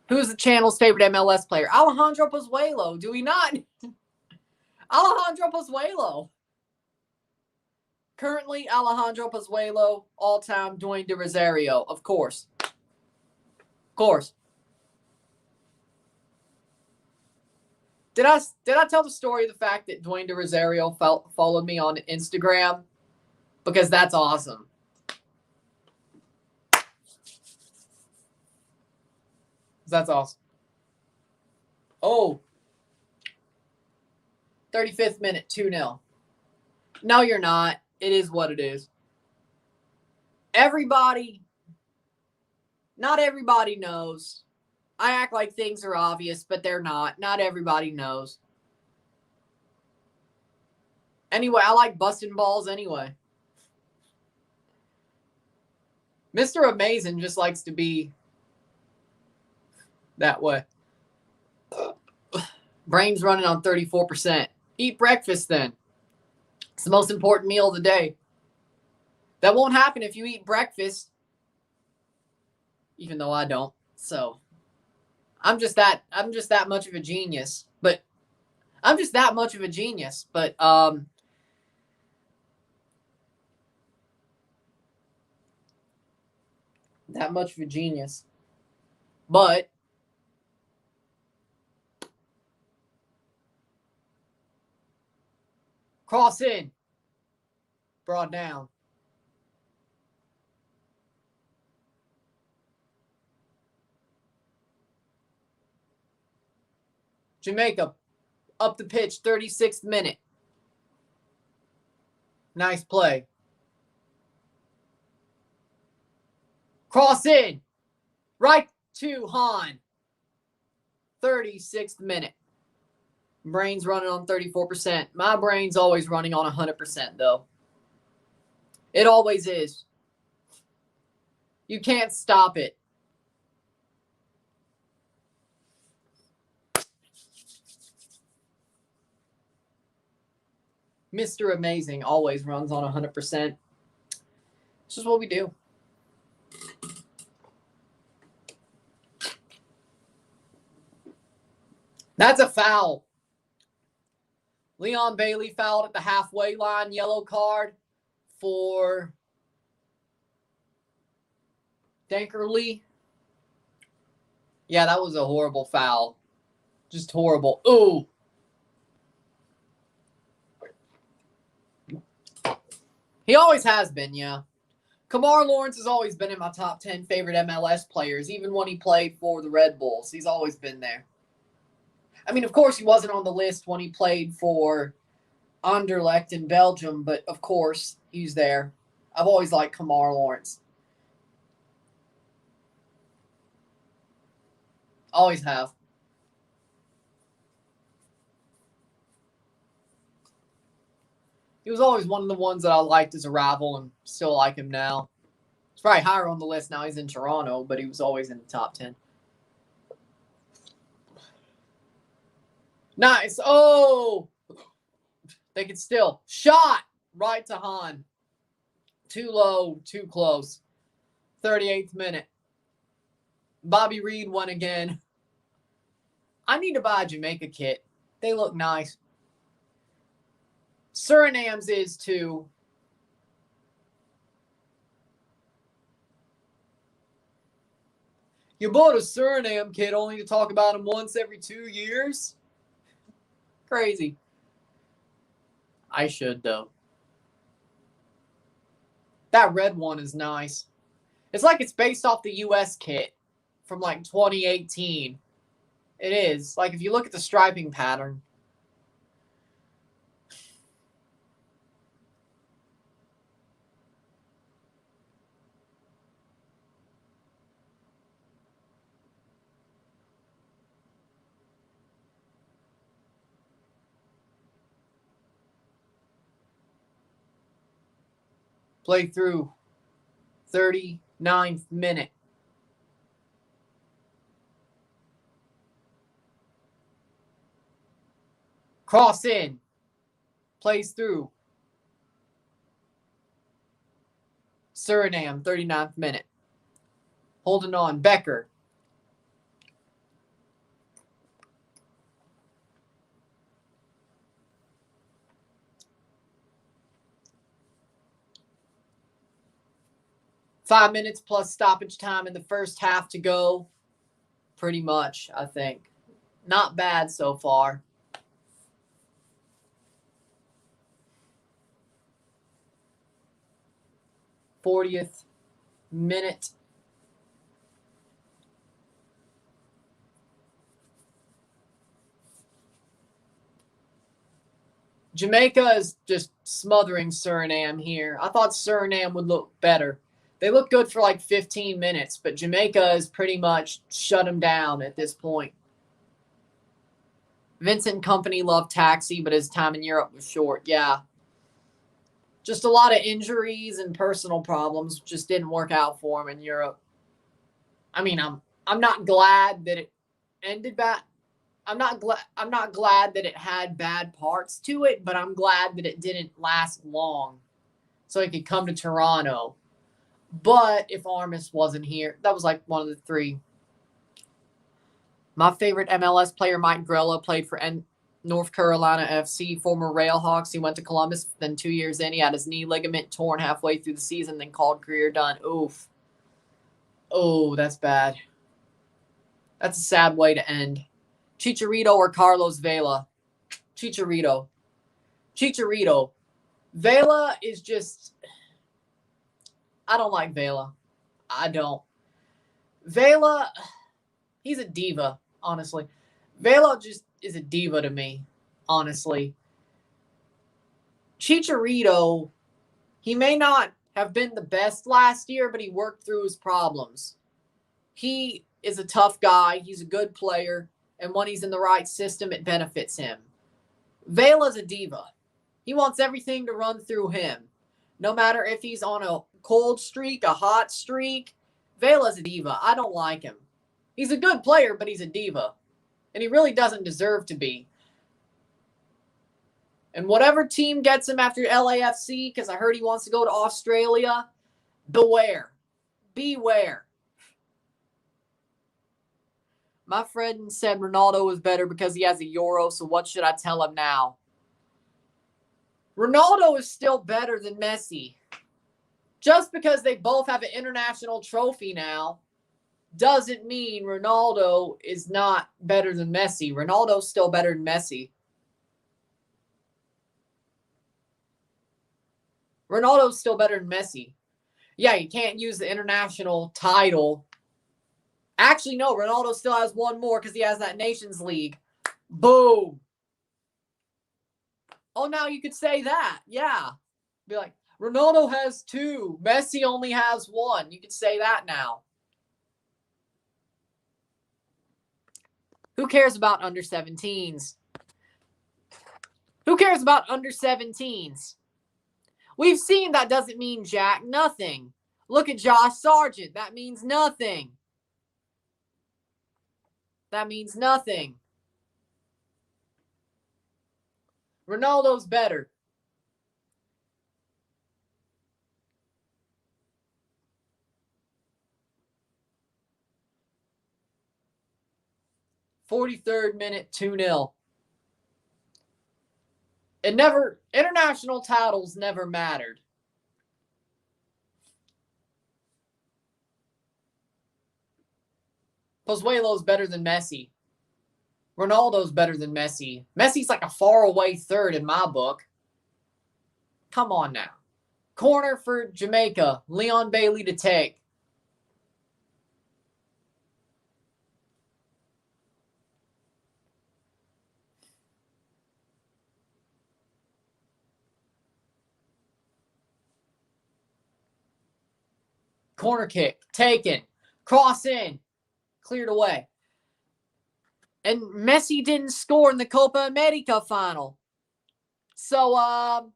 Who's the channel's favorite MLS player? Alejandro Pozuelo. Do we not? Alejandro Pozuelo. Currently, Alejandro Pozuelo, all-time Dwayne De Rosario, of course. Of course. Did I tell the story of the fact that Dwayne De Rosario followed me on Instagram? Because that's awesome. That's awesome. Oh. 35th minute, 2-0. No, you're not. It is what it is. Not everybody knows. I act like things are obvious, but they're not. Not everybody knows. Anyway, I like busting balls anyway. Mr. Amazing just likes to be that way. Brain's running on 34%. Eat breakfast then. It's the most important meal of the day. That won't happen if you eat breakfast, even though I don't. So I'm just that much of a genius. But that much of a genius. But that much of a genius. But cross in. Brought down. Jamaica up the pitch, 36th minute. Nice play. Cross in. Right to Han. 36th minute. Brain's running on 34%. My brain's always running on 100%, though. It always is. You can't stop it. Mr. Amazing always runs on 100%. This is what we do. That's a foul. Leon Bailey fouled at the halfway line. Yellow card for Dankerly. Yeah, that was a horrible foul. Just horrible. Ooh. He always has been, yeah. Kamar Lawrence has always been in my top 10 favorite MLS players, even when he played for the Red Bulls. He's always been there. I mean, of course, he wasn't on the list when he played for Anderlecht in Belgium, but of course, he's there. I've always liked Kamar Lawrence. Always have. He was always one of the ones that I liked as a rival and still like him now. He's probably higher on the list now. He's in Toronto, but he was always in the top 10. Nice. Oh! They can still. Shot! Right to Han. Too low, too close. 38th minute. Bobby Reed won again. I need to buy a Jamaica kit. They look nice. Suriname's is too. You bought a Suriname kit only to talk about him once every 2 years? Crazy. I should, though. That red one is nice. It's like it's based off the U.S. kit from like 2018. It is. Like if you look at the striping pattern. Play through 39th minute. Cross in. Plays through. Suriname, 39th minute. Holding on. Becker. Five minutes plus stoppage time in the first half to go. Pretty much, I think. Not bad so far. '40th minute. Jamaica is just smothering Suriname here. I thought Suriname would look better. They look good for like 15 minutes, but Jamaica has pretty much shut them down at this point. Vincent Company loved Taxi, but his time in Europe was short. Yeah. Just a lot of injuries and personal problems just didn't work out for him in Europe. I mean, I'm not glad that it ended I'm not glad that it had bad parts to it, but I'm glad that it didn't last long, so he could come to Toronto. But if Armas wasn't here, that was like one of the three. My favorite MLS player, Mike Grella, played for North Carolina FC, former Railhawks. He went to Columbus. Then 2 years in, he had his knee ligament torn halfway through the season, then called career done. Oof. Oh, that's bad. That's a sad way to end. Chicharito or Carlos Vela? Chicharito. Chicharito. Vela is just... I don't like Vela. I don't. Vela, he's a diva, honestly. Vela just is a diva to me, honestly. Chicharito, he may not have been the best last year, but he worked through his problems. He is a tough guy. He's a good player. And when he's in the right system, it benefits him. Vela's a diva. He wants everything to run through him. No matter if he's on a cold streak, a hot streak, Vela's a diva. I don't like him. He's a good player, but he's a diva. And he really doesn't deserve to be. And whatever team gets him after LAFC, because I heard he wants to go to Australia, beware. Beware. My friend said Ronaldo was better because he has a Euro, so what should I tell him now? Ronaldo is still better than Messi. Just because they both have an international trophy now doesn't mean Ronaldo is not better than Messi. Ronaldo's still better than Messi. Ronaldo's still better than Messi. Yeah, you can't use the international title. Actually, no, Ronaldo still has one more because he has that Nations League. Boom. Oh, now you could say that. Yeah. Be like, Ronaldo has 2. Messi only has 1. You could say that now. Who cares about under 17s? Who cares about under 17s? We've seen that doesn't mean jack nothing. Look at Josh Sargent. That means nothing. That means nothing. Ronaldo's better. "43rd minute, 2-0. International titles never mattered. Pozuelo's better than Messi. Ronaldo's better than Messi. Messi's like a faraway third in my book. Come on now. Corner for Jamaica. Leon Bailey to take. Corner kick. Taken. Cross in. Cleared away. And Messi didn't score in the Copa America final. So,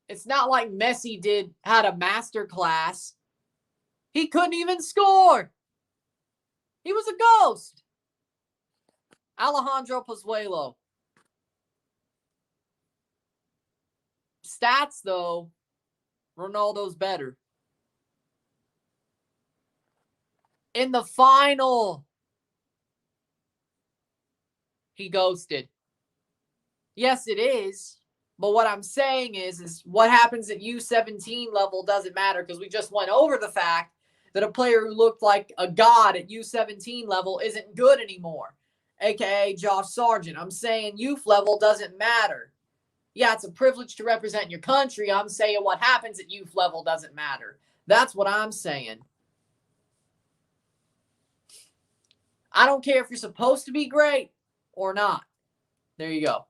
it's not like Messi had a master class. He couldn't even score. He was a ghost. Alejandro Pozuelo. Stats, though, Ronaldo's better. In the final, he ghosted. Yes, it is. But what I'm saying is what happens at U17 level doesn't matter, because we just went over the fact that a player who looked like a god at U17 level isn't good anymore, a.k.a. Josh Sargent. I'm saying youth level doesn't matter. Yeah, it's a privilege to represent your country. I'm saying what happens at youth level doesn't matter. That's what I'm saying. I don't care if you're supposed to be great or not. There you go.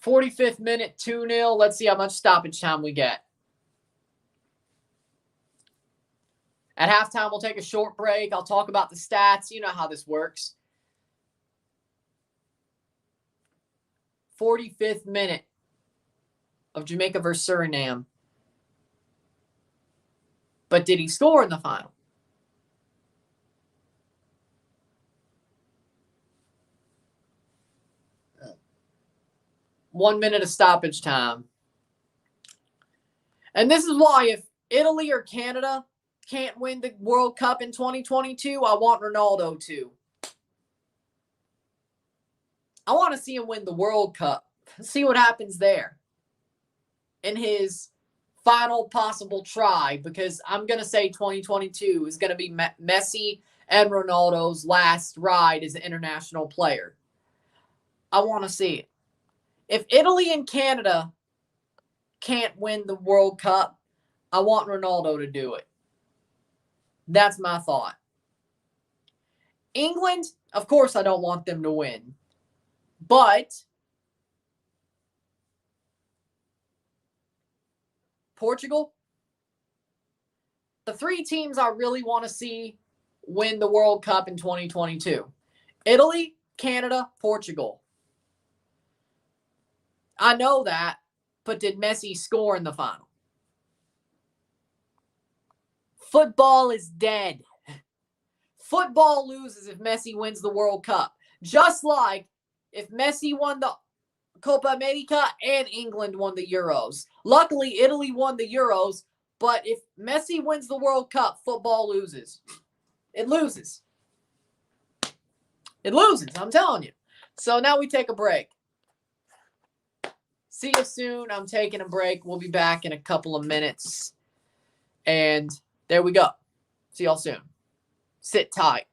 45th minute, 2-0. Let's see how much stoppage time we get. At halftime, we'll take a short break. I'll talk about the stats. You know how this works. 45th minute of Jamaica versus Suriname. But did he score in the final? One minute of stoppage time. And this is why if Italy or Canada can't win the World Cup in 2022, I want Ronaldo to. I want to see him win the World Cup. See what happens there in his final possible try, because I'm going to say 2022 is going to be Messi and Ronaldo's last ride as an international player. I want to see it. If Italy and Canada can't win the World Cup, I want Ronaldo to do it. That's my thought. England, of course, I don't want them to win. But Portugal, the three teams I really want to see win the World Cup in 2022. Italy, Canada, Portugal. I know that, but did Messi score in the final? Football is dead. Football loses if Messi wins the World Cup. Just like if Messi won the Copa America and England won the Euros. Luckily, Italy won the Euros, but if Messi wins the World Cup, football loses. It loses. It loses, I'm telling you. So now we take a break. See you soon. I'm taking a break. We'll be back in a couple of minutes. And there we go. See y'all soon. Sit tight.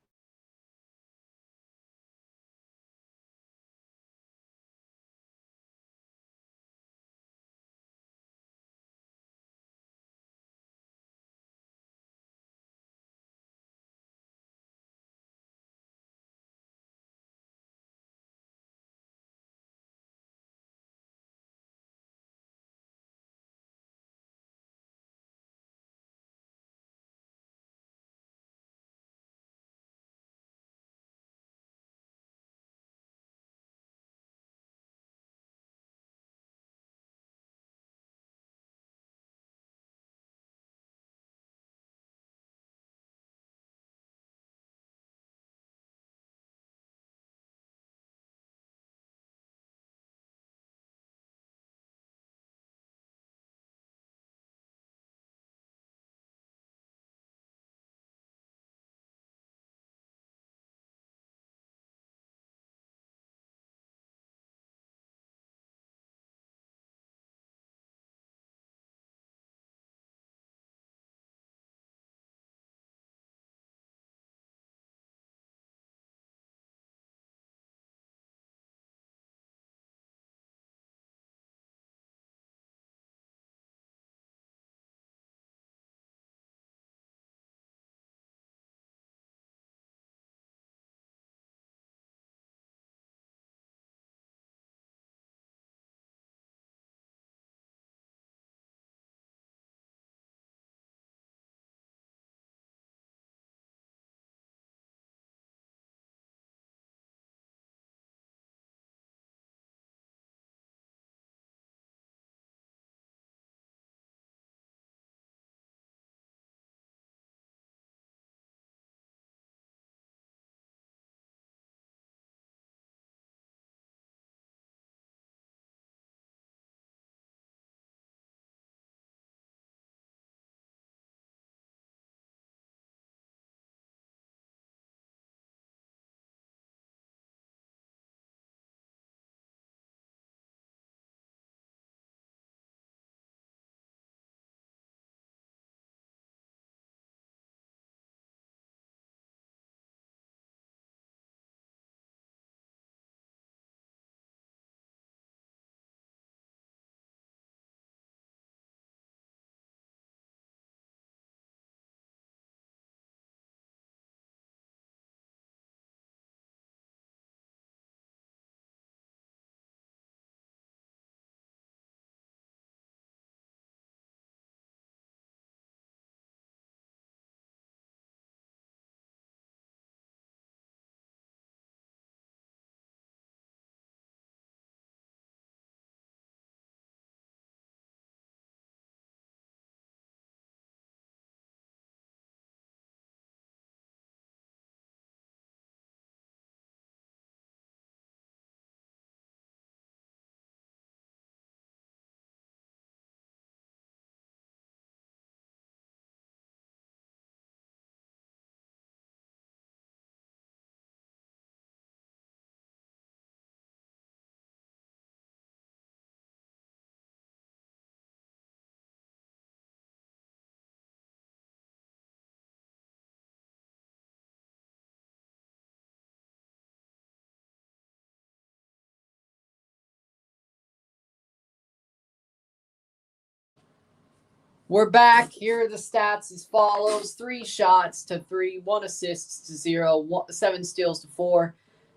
We're back. Here are the stats as follows. 3 shots to 3, 1 assist to 0, 7 steals to 4,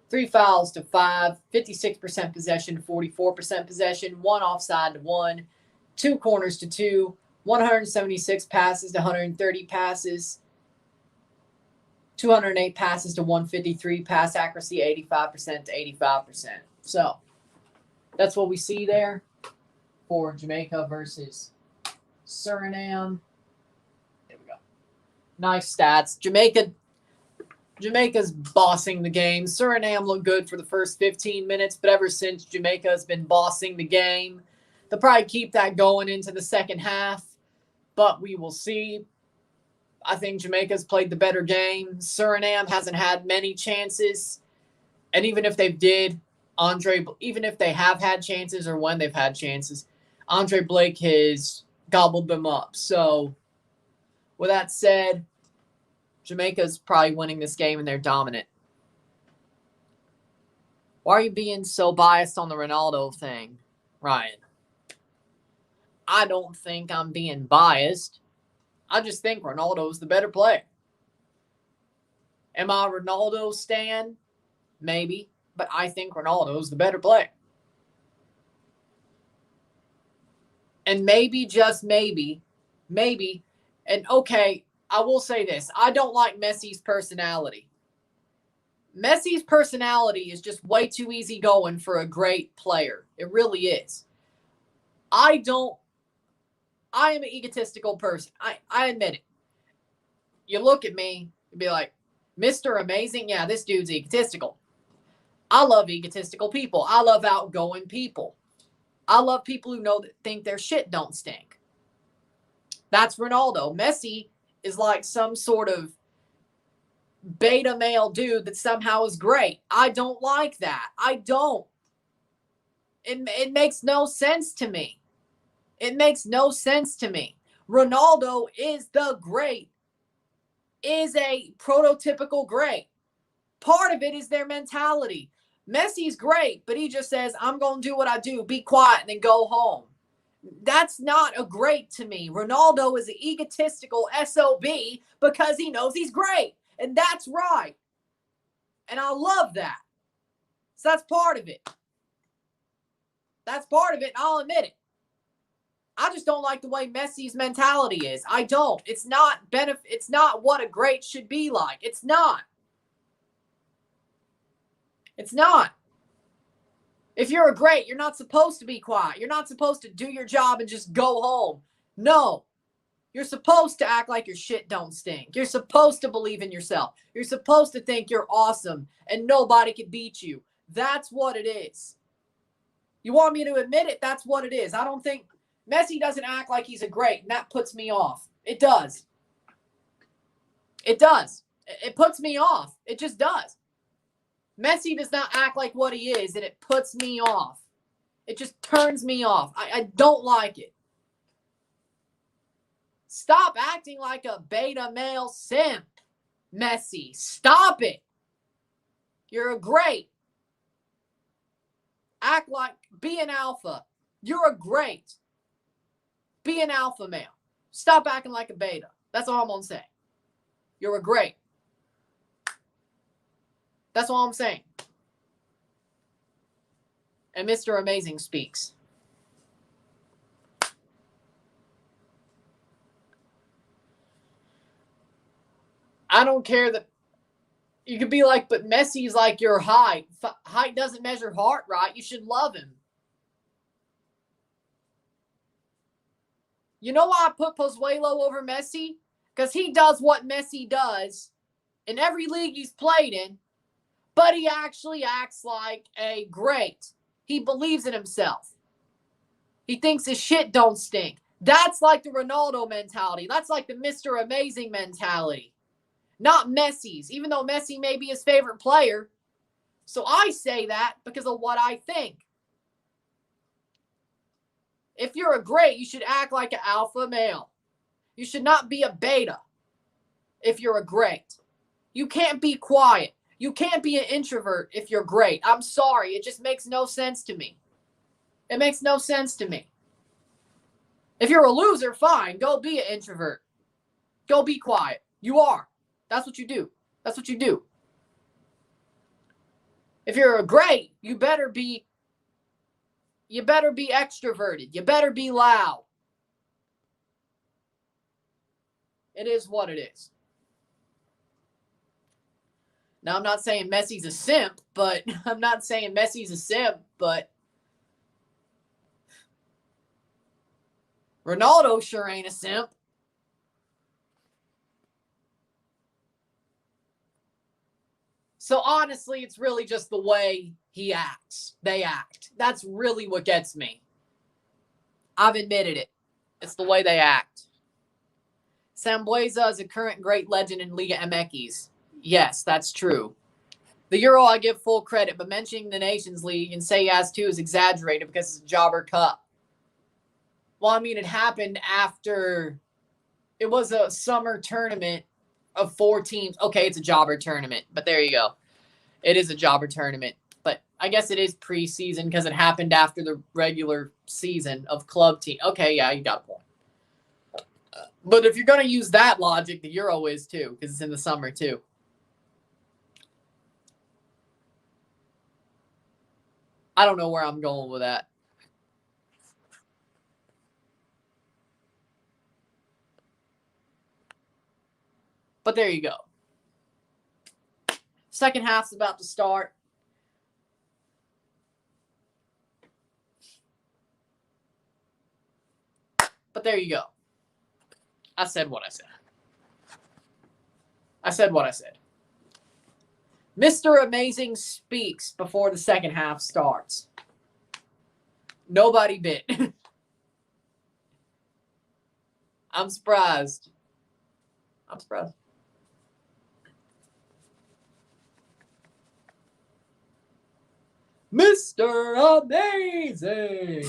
3 fouls to 5, 56% possession to 44% possession, 1 offside to 1, 2 corners to 2, 176 passes to 130 passes, 208 passes to 153, pass accuracy 85% to 85%. So that's what we see there for Jamaica versus Suriname. There we go. Nice stats. Jamaica's bossing the game. Suriname looked good for the first 15 minutes, but ever since Jamaica has been bossing the game, they'll probably keep that going into the second half, but we will see. I think Jamaica's played the better game. Suriname hasn't had many chances, and even if even if they have had chances or when they've had chances, Andre Blake has gobbled them up. So, with that said, Jamaica's probably winning this game and they're dominant. Why are you being so biased on the Ronaldo thing, Ryan? I don't think I'm being biased. I just think Ronaldo's the better player. Am I a Ronaldo stan? Maybe, but I think Ronaldo's the better player. And maybe, just maybe, and okay, I will say this. I don't like Messi's personality. Messi's personality is just way too easygoing for a great player. It really is. I am an egotistical person. I admit it. You look at me and be like, Mr. Amazing? Yeah, this dude's egotistical. I love egotistical people. I love outgoing people. I love people who think their shit don't stink. That's Ronaldo. Messi is like some sort of beta male dude that somehow is great. I don't like that. I don't. It makes no sense to me. It makes no sense to me. Ronaldo is the great, is a prototypical great. Part of it is their mentality. Messi's great, but he just says, I'm going to do what I do, be quiet, and then go home. That's not a great to me. Ronaldo is an egotistical SOB because he knows he's great. And that's right. And I love that. So that's part of it. That's part of it, and I'll admit it. I just don't like the way Messi's mentality is. I don't. It's not what a great should be like. It's not. It's not. If you're a great, you're not supposed to be quiet. You're not supposed to do your job and just go home. No. You're supposed to act like your shit don't stink. You're supposed to believe in yourself. You're supposed to think you're awesome and nobody can beat you. That's what it is. You want me to admit it? That's what it is. I don't think Messi doesn't act like he's a great, and that puts me off. It does. It does. It puts me off. It just does. Messi does not act like what he is, and it puts me off. It just turns me off. I don't like it. Stop acting like a beta male simp, Messi. Stop it. You're a great. Act like, be an alpha. You're a great. Be an alpha male. Stop acting like a beta. That's all I'm going to say. You're a great. That's all I'm saying. And Mr. Amazing speaks. I don't care that you could be like, but Messi's like your height. Height doesn't measure heart, right? You should love him. You know why I put Pozuelo over Messi? Because he does what Messi does in every league he's played in, but he actually acts like a great. He believes in himself. He thinks his shit don't stink. That's like the Ronaldo mentality. That's like the Mr. Amazing mentality. Not Messi's, even though Messi may be his favorite player. So I say that because of what I think. If you're a great, you should act like an alpha male. You should not be a beta if you're a great. You can't be quiet. You can't be an introvert if you're great. I'm sorry. It just makes no sense to me. It makes no sense to me. If you're a loser, fine. Go be an introvert. Go be quiet. You are. That's what you do. That's what you do. If you're great, you better be extroverted. You better be loud. It is what it is. Now, I'm not saying Messi's a simp, but Ronaldo sure ain't a simp. So honestly, it's really just the way he acts. They act. That's really what gets me. I've admitted it. It's the way they act. Sambueza is a current great legend in Liga MX. Yes, that's true. The Euro, I give full credit, but mentioning the Nations League and say he has to is exaggerated because it's a jobber cup. Well, I mean, it happened after it was a summer tournament of 4 teams. Okay, it's a jobber tournament, but there you go. It is a jobber tournament, but I guess it is preseason because it happened after the regular season of club team. Okay, yeah, you got a point. But if you're going to use that logic, the Euro is too, because it's in the summer too. I don't know where I'm going with that. But there you go. Second half's about to start. But there you go. I said what I said. I said what I said. Mr. Amazing speaks before the second half starts. Nobody bit. I'm surprised. I'm surprised. Mr. Amazing.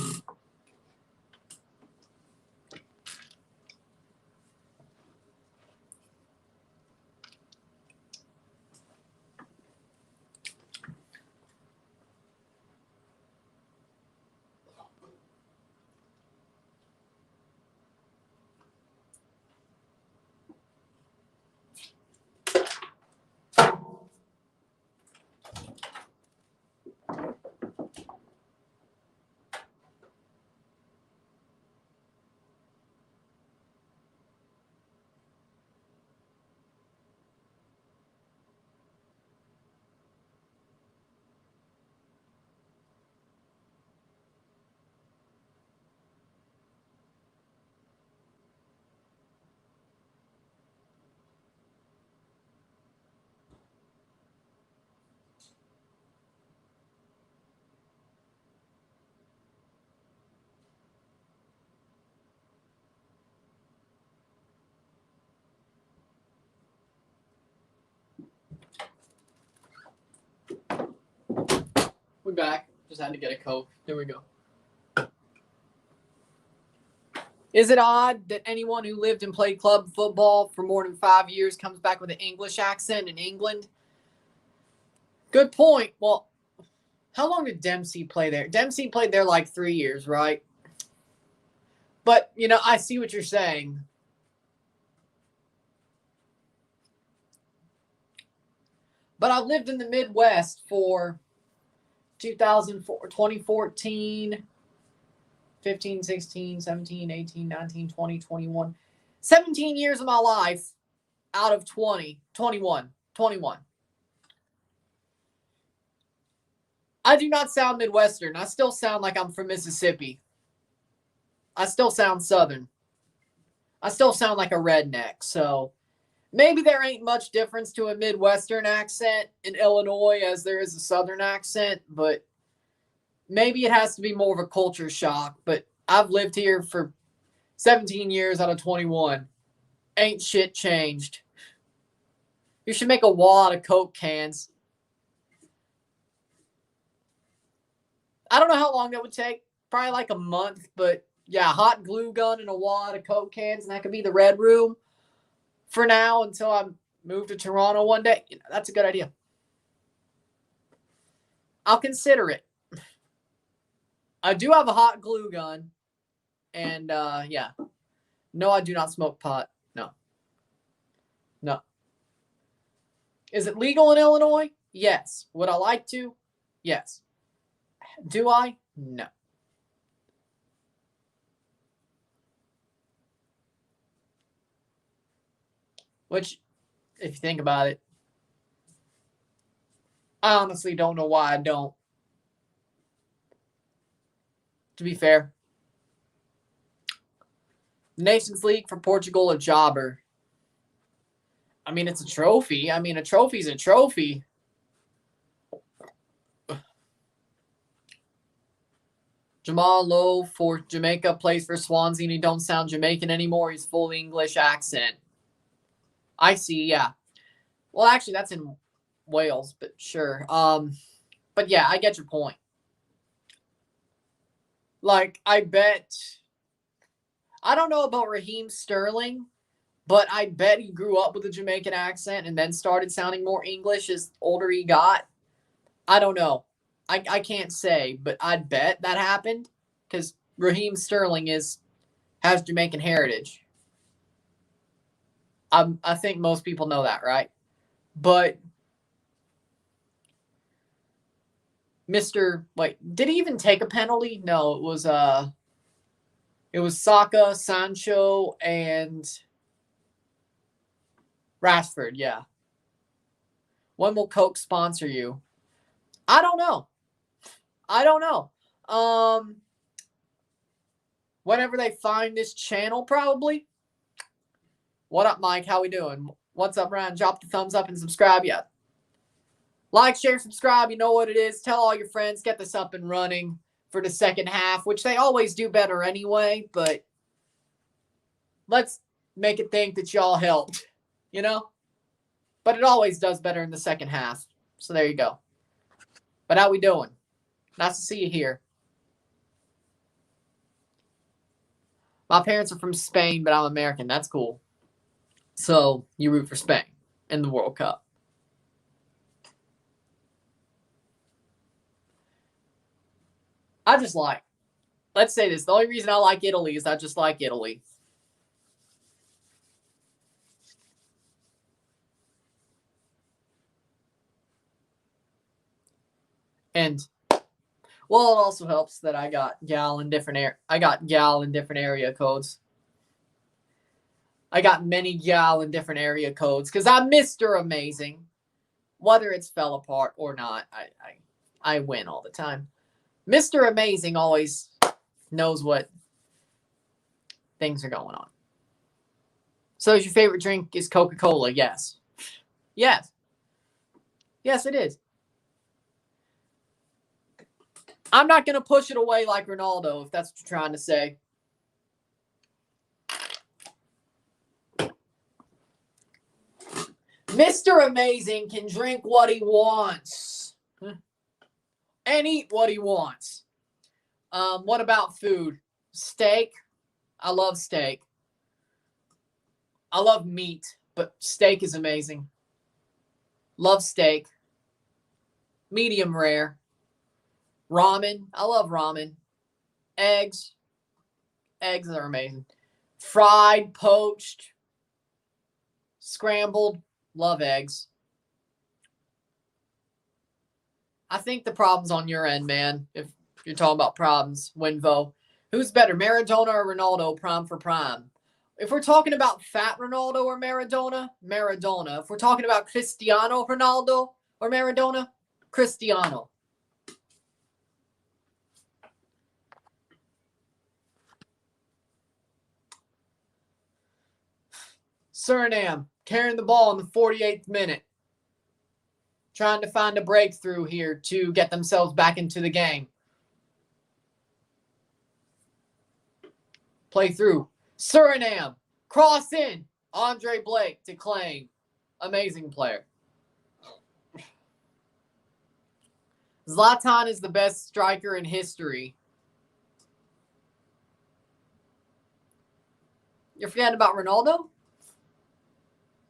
We're back. Just had to get a Coke. Here we go. Is it odd that anyone who lived and played club football for more than 5 years comes back with an English accent in England? Good point. Well, how long did Dempsey play there? Dempsey played there like 3 years, right? But, you know, I see what you're saying. But I've lived in the Midwest for 2004, 2014, 15, 16, 17, 18, 19, 20, 21. 17 years of my life out of 20, 21. I do not sound Midwestern. I still sound like I'm from Mississippi. I still sound Southern. I still sound like a redneck. So maybe there ain't much difference to a Midwestern accent in Illinois as there is a Southern accent, but maybe it has to be more of a culture shock. But I've lived here for 17 years out of 21. Ain't shit changed. You should make a wall out of Coke cans. I don't know how long that would take. Probably like a month, but yeah, hot glue gun and a wall out of Coke cans, and that could be the Red Room for now until I move to Toronto one day. You know, that's a good idea. I'll consider it. I do have a hot glue gun. And yeah. No, I do not smoke pot. No. No. Is it legal in Illinois? Yes. Would I like to? Yes. Do I? No. Which, if you think about it, I honestly don't know why I don't. To be fair. Nations League for Portugal, a jobber. I mean, it's a trophy. I mean, a trophy's a trophy. Jamal Lowe for Jamaica plays for Swansea, and he don't sound Jamaican anymore. He's full English accent. I see, yeah. Well, actually, that's in Wales, but sure. But yeah, I get your point. Like, I bet. I don't know about Raheem Sterling, but I bet he grew up with a Jamaican accent and then started sounding more English as older he got. I don't know. I can't say, but I'd bet that happened because Raheem Sterling has Jamaican heritage. I think most people know that, right? But did he even take a penalty? No, it was Saka, Sancho, and Rashford, yeah. When will Coke sponsor you? I don't know. Whenever they find this channel, probably. What up, Mike? How we doing? What's up, Ryan? Drop the thumbs up and subscribe. Yeah. Like, share, subscribe. You know what it is. Tell all your friends. Get this up and running for the second half, which they always do better anyway, but let's make it think that y'all helped, you know? But it always does better in the second half. So there you go. But how we doing? Nice to see you here. My parents are from Spain, but I'm American. That's cool. So you root for Spain in the World Cup. Let's say this. The only reason I like Italy is I just like Italy. And well, it also helps that I got gal in different area codes. I got many gal in different area codes because I'm Mr. Amazing. Whether it's fell apart or not, I win all the time. Mr. Amazing always knows what things are going on. So is your favorite drink is Coca-Cola? Yes. Yes. Yes, it is. I'm not going to push it away like Ronaldo, if that's what you're trying to say. Mr. Amazing can drink what he wants and eat what he wants. What about food? Steak. I love steak. I love meat, but steak is amazing. Love steak. Medium rare. Ramen. I love ramen. Eggs. Eggs are amazing. Fried, poached, scrambled. Love eggs. I think the problem's on your end, man. If you're talking about problems, Winvo. Who's better, Maradona or Ronaldo, prime for prime? If we're talking about fat Ronaldo or Maradona, Maradona. If we're talking about Cristiano Ronaldo or Maradona, Cristiano. Suriname carrying the ball in the 48th minute. Trying to find a breakthrough here to get themselves back into the game. Play through. Suriname. Cross in. Andre Blake to claim. Amazing player. Zlatan is the best striker in history. You're forgetting about Ronaldo?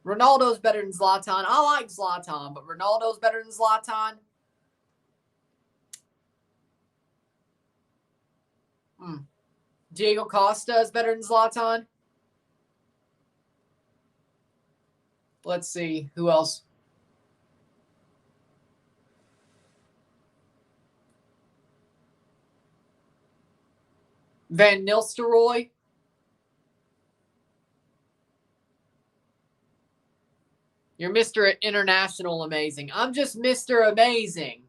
Ronaldo's better than Zlatan. I like Zlatan, but Ronaldo's better than Zlatan. Diego Costa is better than Zlatan? Let's see. Who else? Van Nistelrooy? You're Mr. International Amazing. I'm just Mr. Amazing.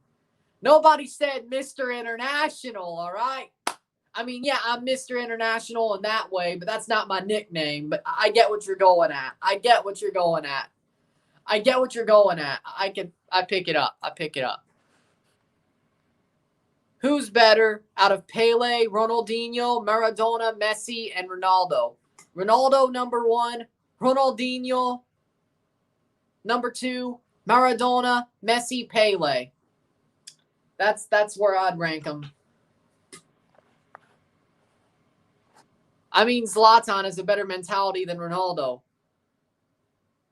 Nobody said Mr. International, all right? I mean, yeah, I'm Mr. International in that way, but that's not my nickname. But I get what you're going at. I get what you're going at. I pick it up. Who's better out of Pele, Ronaldinho, Maradona, Messi, and Ronaldo? Ronaldo, number 1. Ronaldinho, number 2. Maradona, Messi, Pele. That's where I'd rank them. I mean, Zlatan has a better mentality than Ronaldo.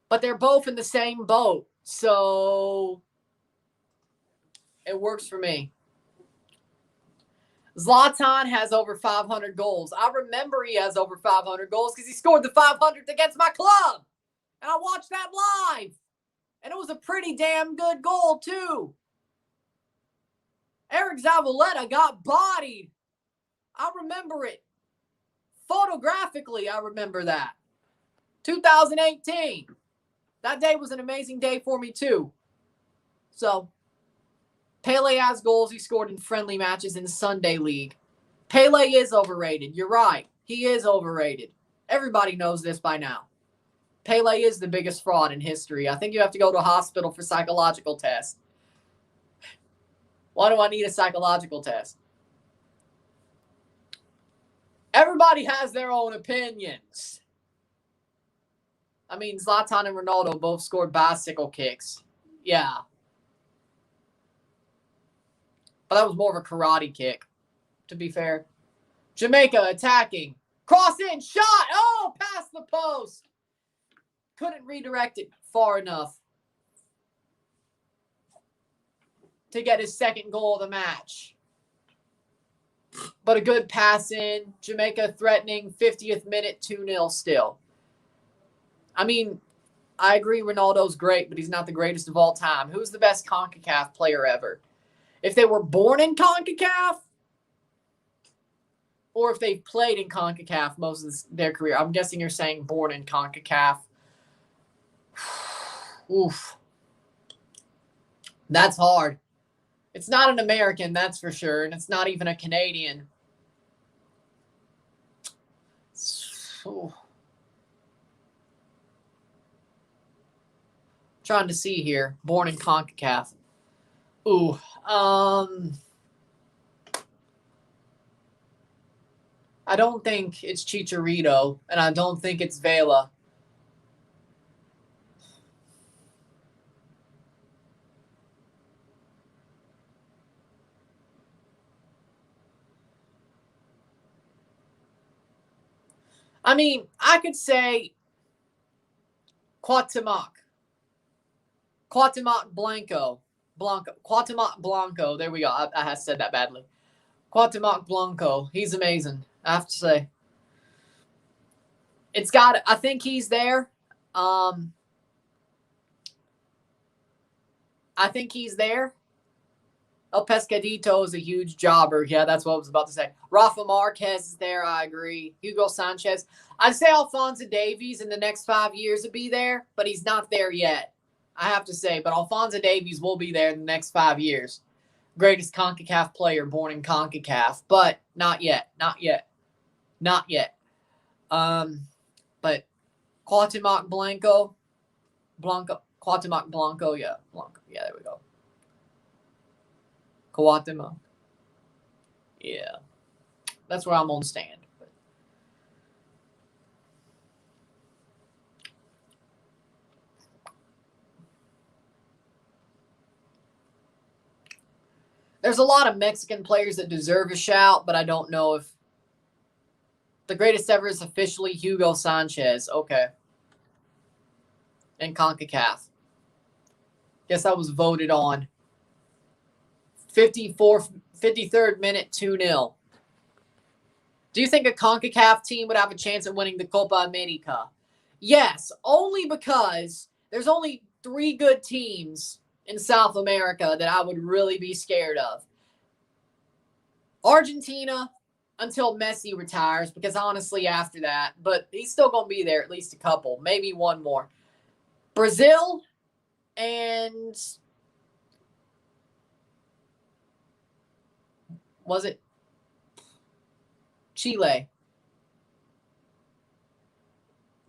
But they're both in the same boat. So it works for me. Zlatan has over 500 goals. I remember he has over 500 goals because he scored the 500th against my club. And I watched that live. And it was a pretty damn good goal, too. Eric Zavaleta got bodied. I remember it. Photographically, I remember that. 2018. That day was an amazing day for me, too. So, Pele has goals he scored in friendly matches in the Sunday League. Pele is overrated. You're right. He is overrated. Everybody knows this by now. Pele is the biggest fraud in history. I think you have to go to a hospital for psychological tests. Why do I need a psychological test? Everybody has their own opinions. I mean, Zlatan and Ronaldo both scored bicycle kicks. Yeah. But that was more of a karate kick, to be fair. Jamaica attacking. Cross in, shot. Oh, past the post. Couldn't redirect it far enough to get his second goal of the match. But a good pass in. Jamaica threatening. 50th minute, 2-0 still. I mean, I agree Ronaldo's great, but he's not the greatest of all time. Who's the best CONCACAF player ever? If they were born in CONCACAF, or if they've played in CONCACAF most of their career. I'm guessing you're saying born in CONCACAF. Oof. That's hard. It's not an American, that's for sure, and it's not even a Canadian. Trying to see here. Born in CONCACAF. Ooh. I don't think it's Chicharito, and I don't think it's Vela. I mean, I could say Cuauhtemoc Blanco. Cuauhtemoc Blanco. There we go. I said that badly. Cuauhtemoc Blanco. He's amazing, I have to say. I think he's there. I think he's there. El Pescadito is a huge jobber. Yeah, that's what I was about to say. Rafa Marquez is there. I agree. Hugo Sanchez. I'd say Alphonso Davies in the next 5 years would be there, but he's not there yet. I have to say, but Alphonso Davies will be there in the next 5 years. Greatest CONCACAF player born in CONCACAF, but not yet. But Cuauhtemoc Blanco, yeah, there we go. Cuauhtemoc. Yeah. That's where I'm on stand. There's a lot of Mexican players that deserve a shout, but I don't know if the greatest ever is officially Hugo Sanchez. Okay. And CONCACAF. Guess I was voted on. 53rd minute, 2-0. Do you think a CONCACAF team would have a chance at winning the Copa America? Yes, only because there's only 3 good teams in South America that I would really be scared of. Argentina, until Messi retires, because honestly, after that, but he's still going to be there, at least a couple, maybe one more. Brazil and was it Chile?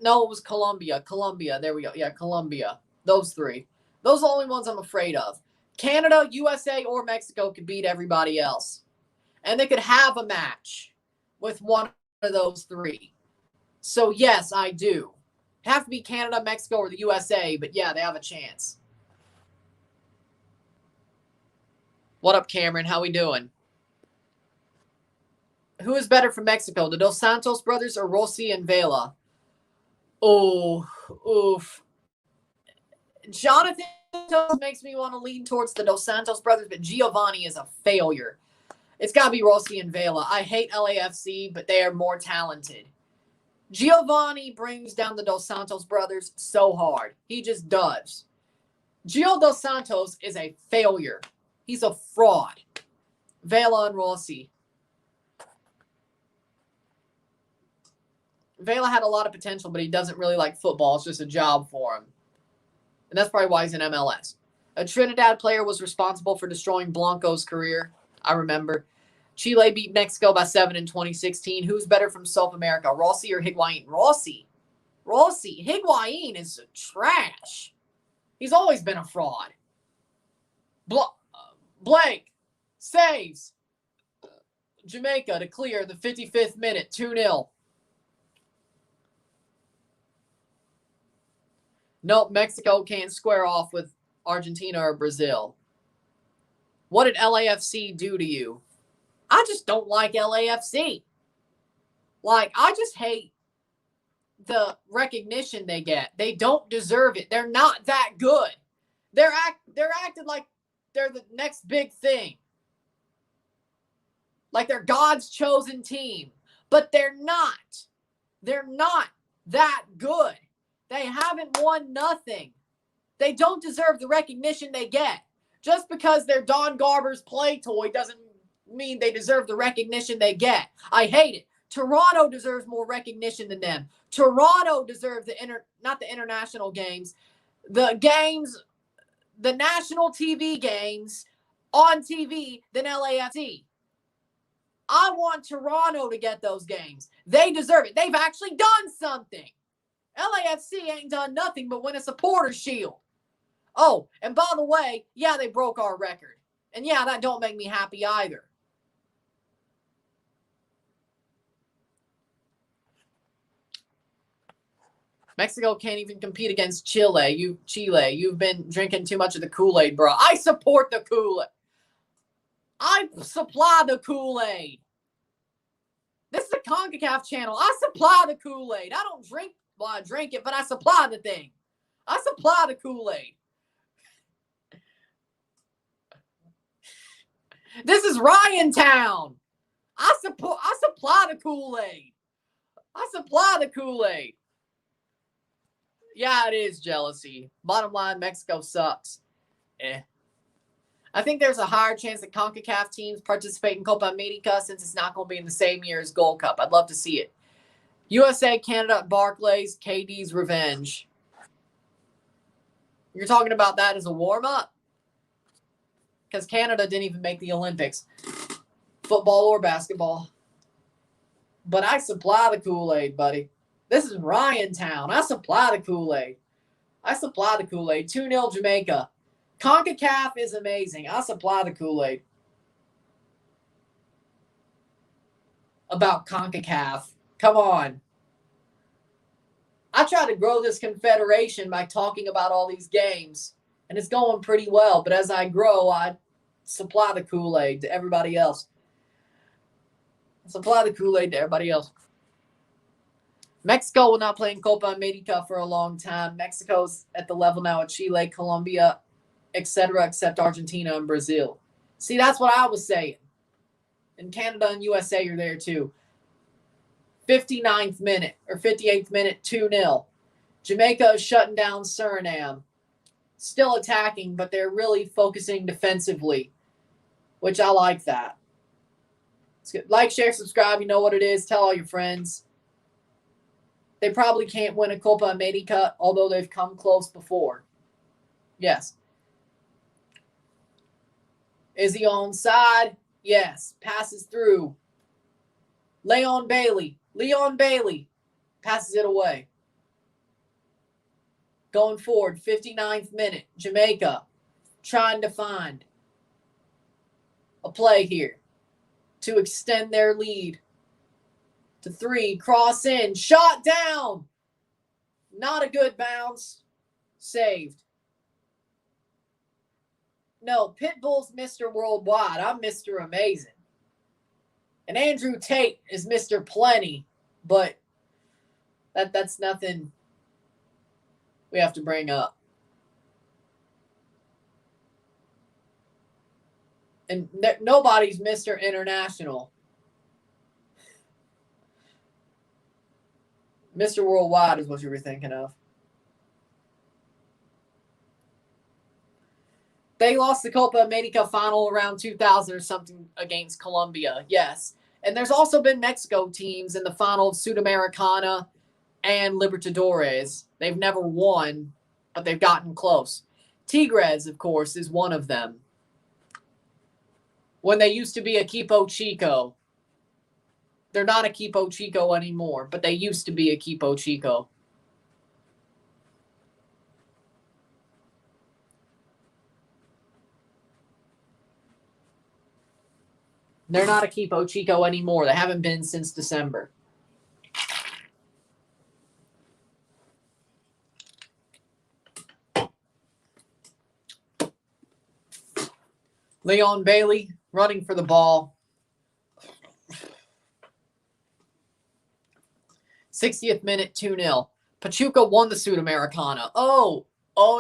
No, it was Colombia. Colombia. There we go. Yeah, Colombia. Those 3. Those are the only ones I'm afraid of. Canada, USA, or Mexico could beat everybody else. And they could have a match with one of those 3. So, yes, I do. Have to be Canada, Mexico, or the USA, but yeah, they have a chance. What up, Cameron? How we doing? Who is better for Mexico, the Dos Santos brothers or Rossi and Vela? Oh, oof. Jonathan makes me want to lean towards the Dos Santos brothers, but Giovanni is a failure. It's got to be Rossi and Vela. I hate LAFC, but they are more talented. Giovanni brings down the Dos Santos brothers so hard. He just does. Gio Dos Santos is a failure. He's a fraud. Vela and Rossi. Vela had a lot of potential, but he doesn't really like football. It's just a job for him. And that's probably why he's in MLS. A Trinidad player was responsible for destroying Blanco's career. I remember. Chile beat Mexico by 7 in 2016. Who's better from South America, Rossi or Higuain? Rossi. Higuain is trash. He's always been a fraud. Blake saves Jamaica to clear the 55th minute, 2-0. Nope, Mexico can't square off with Argentina or Brazil. What did LAFC do to you? I just don't like LAFC. Like, I just hate the recognition they get. They don't deserve it. They're not that good. They're acting like they're the next big thing. Like they're God's chosen team. But they're not. They're not that good. They haven't won nothing. They don't deserve the recognition they get. Just because they're Don Garber's play toy doesn't mean they deserve the recognition they get. I hate it. Toronto deserves more recognition than them. Toronto deserves not the international games, the national TV games on TV than LAFC. I want Toronto to get those games. They deserve it. They've actually done something. LAFC ain't done nothing but win a supporters shield. Oh, and by the way, yeah, they broke our record. And yeah, that don't make me happy either. Mexico can't even compete against Chile. You've been drinking too much of the Kool-Aid, bro. I support the Kool-Aid. I supply the Kool-Aid. This is a CONCACAF channel. I supply the Kool-Aid. I don't drink, well, I drink it, but I supply the thing. I supply the Kool-Aid. This is Ryan Town. I supply the Kool-Aid. I supply the Kool-Aid. Yeah, it is jealousy. Bottom line, Mexico sucks. I think there's a higher chance that CONCACAF teams participate in Copa America since it's not going to be in the same year as Gold Cup. I'd love to see it. USA, Canada, Barclays, KD's revenge. You're talking about that as a warm-up? Because Canada didn't even make the Olympics. Football or basketball. But I supply the Kool-Aid, buddy. This is Ryan Town. I supply the Kool-Aid. 2-0 Jamaica. CONCACAF is amazing. I supply the Kool-Aid. About CONCACAF. Come on. I try to grow this confederation by talking about all these games. And it's going pretty well. But as I grow, I supply the Kool-Aid to everybody else. Mexico will not play in Copa America for a long time. Mexico's at the level now of Chile, Colombia, etc., except Argentina and Brazil. See, that's what I was saying. And Canada and USA are there too. 59th minute or 58th minute, 2-0. Jamaica is shutting down Suriname. Still attacking, but they're really focusing defensively, which I like that. It's good. Like, share, subscribe. You know what it is. Tell all your friends. They probably can't win a Copa America, although they've come close before. Yes. Is he onside? Yes. Passes through. Leon Bailey passes it away. Going forward, 59th minute. Jamaica trying to find a play here to extend their lead to 3. Cross in. Shot down. Not a good bounce. Saved. No, Pitbull's Mr. Worldwide. I'm Mr. Amazing. And Andrew Tate is Mr. Plenty, but that's nothing we have to bring up. And nobody's Mr. International. Mr. Worldwide is what you were thinking of. They lost the Copa America final around 2000 or something against Colombia. Yes. And there's also been Mexico teams in the final of Sudamericana and Libertadores. They've never won, but they've gotten close. Tigres, of course, is one of them. When they used to be Equipo Chico. They're not Equipo Chico anymore, but they used to be Equipo Chico. They're not Equipo Chico anymore. They haven't been since December. Leon Bailey running for the ball. 60th minute, 2-0. Pachuca won the Sudamericana. Oh,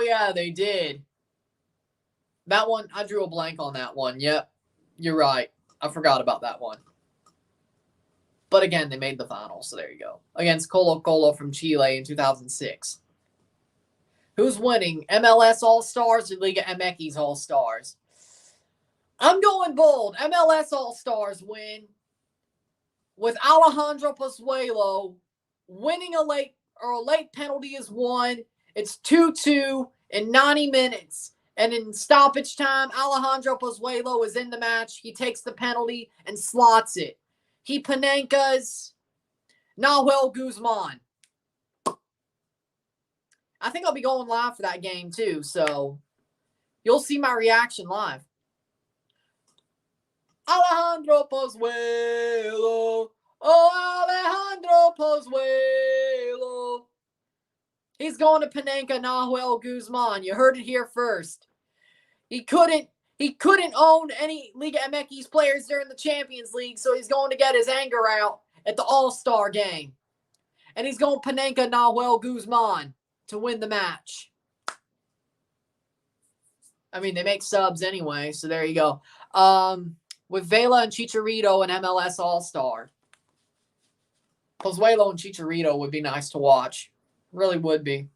yeah, they did. That one, I drew a blank on that one. Yep, you're right. I forgot about that one. But again, they made the final, so there you go. Against Colo Colo from Chile in 2006. Who's winning? MLS All-Stars or Liga MX All-Stars? I'm going bold. MLS All-Stars win with Alejandro Pozuelo winning a late penalty is won. It's 2-2 in 90 minutes. And in stoppage time, Alejandro Pozuelo is in the match. He takes the penalty and slots it. He Panenkas Nahuel Guzman. I think I'll be going live for that game too, so you'll see my reaction live. Alejandro Pozuelo. Oh, Alejandro Pozuelo. He's going to Panenka Nahuel Guzman. You heard it here first. He couldn't own any Liga MX players during the Champions League, so he's going to get his anger out at the All-Star game. And he's going Panenka Nahuel Guzman to win the match. I mean, they make subs anyway, so there you go. With Vela and Chicharito and MLS All-Star. Pozuelo and Chicharito would be nice to watch. Really would be.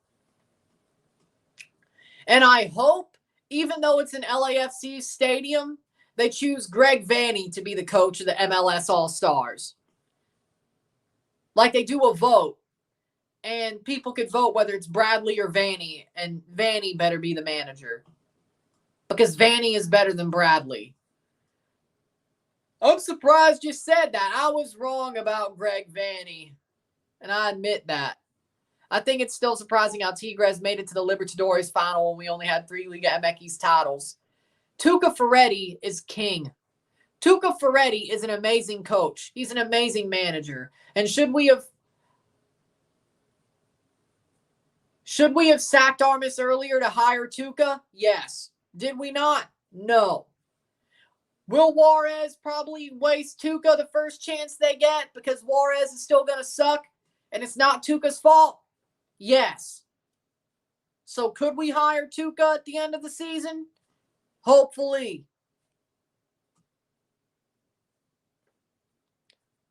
And I hope, even though it's an LAFC stadium, they choose Greg Vanney to be the coach of the MLS All-Stars. Like they do a vote. And people could vote whether it's Bradley or Vanney. And Vanney better be the manager. Because Vanney is better than Bradley. I'm surprised you said that. I was wrong about Greg Vanney. And I admit that. I think it's still surprising how Tigres made it to the Libertadores final when we only had 3 Liga MX titles. Tuca Ferretti is king. Tuca Ferretti is an amazing coach. He's an amazing manager. And should we have sacked Armas earlier to hire Tuca? Yes. Did we not? No. Will Juarez probably waste Tuca the first chance they get because Juarez is still going to suck and it's not Tuca's fault? Yes. So could we hire Tuca at the end of the season? Hopefully.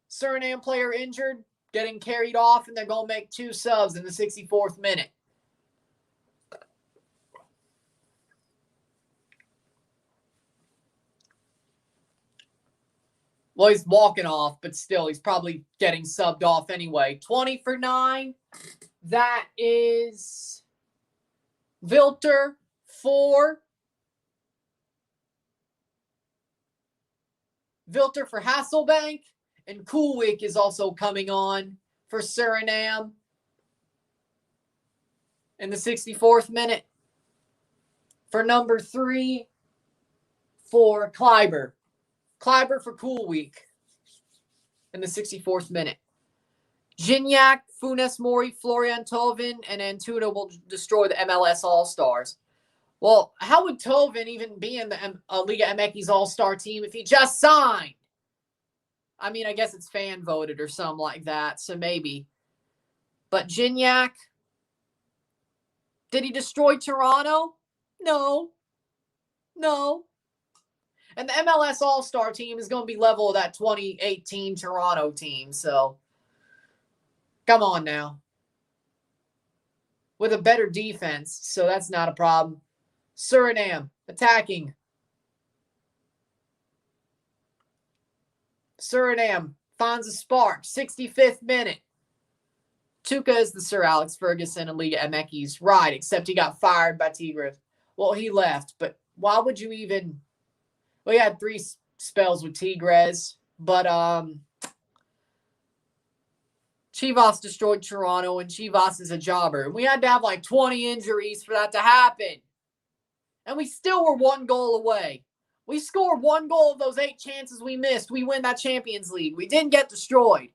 Suriname player injured. getting carried off, and they're going to make 2 subs in the 64th minute. Well, he's walking off, but still, he's probably getting subbed off anyway. 20 for 9. That is Vilter 4. Vilter for Hasselbank. And Koolwijk is also coming on for Suriname in the 64th minute. For number 3 for Kleiber. Kleiber for Koolwijk in the 64th minute. Gignac, Funes Mori, Florian Thauvin, and Antuna will destroy the MLS All-Stars. Well, how would Thauvin even be in the Liga MX All-Star team if he just signed? I mean, I guess it's fan voted or something like that, so maybe. But Gignac, did he destroy Toronto? No. And the MLS All-Star team is going to be level of that 2018 Toronto team, so come on now. With a better defense, so that's not a problem. Suriname, attacking. Suriname finds a spark, 65th minute. Tuca is the Sir Alex Ferguson in Liga MX. Right, except he got fired by Tigres. Well, he left, but why would you even... Well, he had 3 spells with Tigres, but Chivas destroyed Toronto, and Chivas is a jobber. We had to have like 20 injuries for that to happen. And we still were 1 goal away. We scored 1 goal of those 8 chances we missed. We win that Champions League. We didn't get destroyed.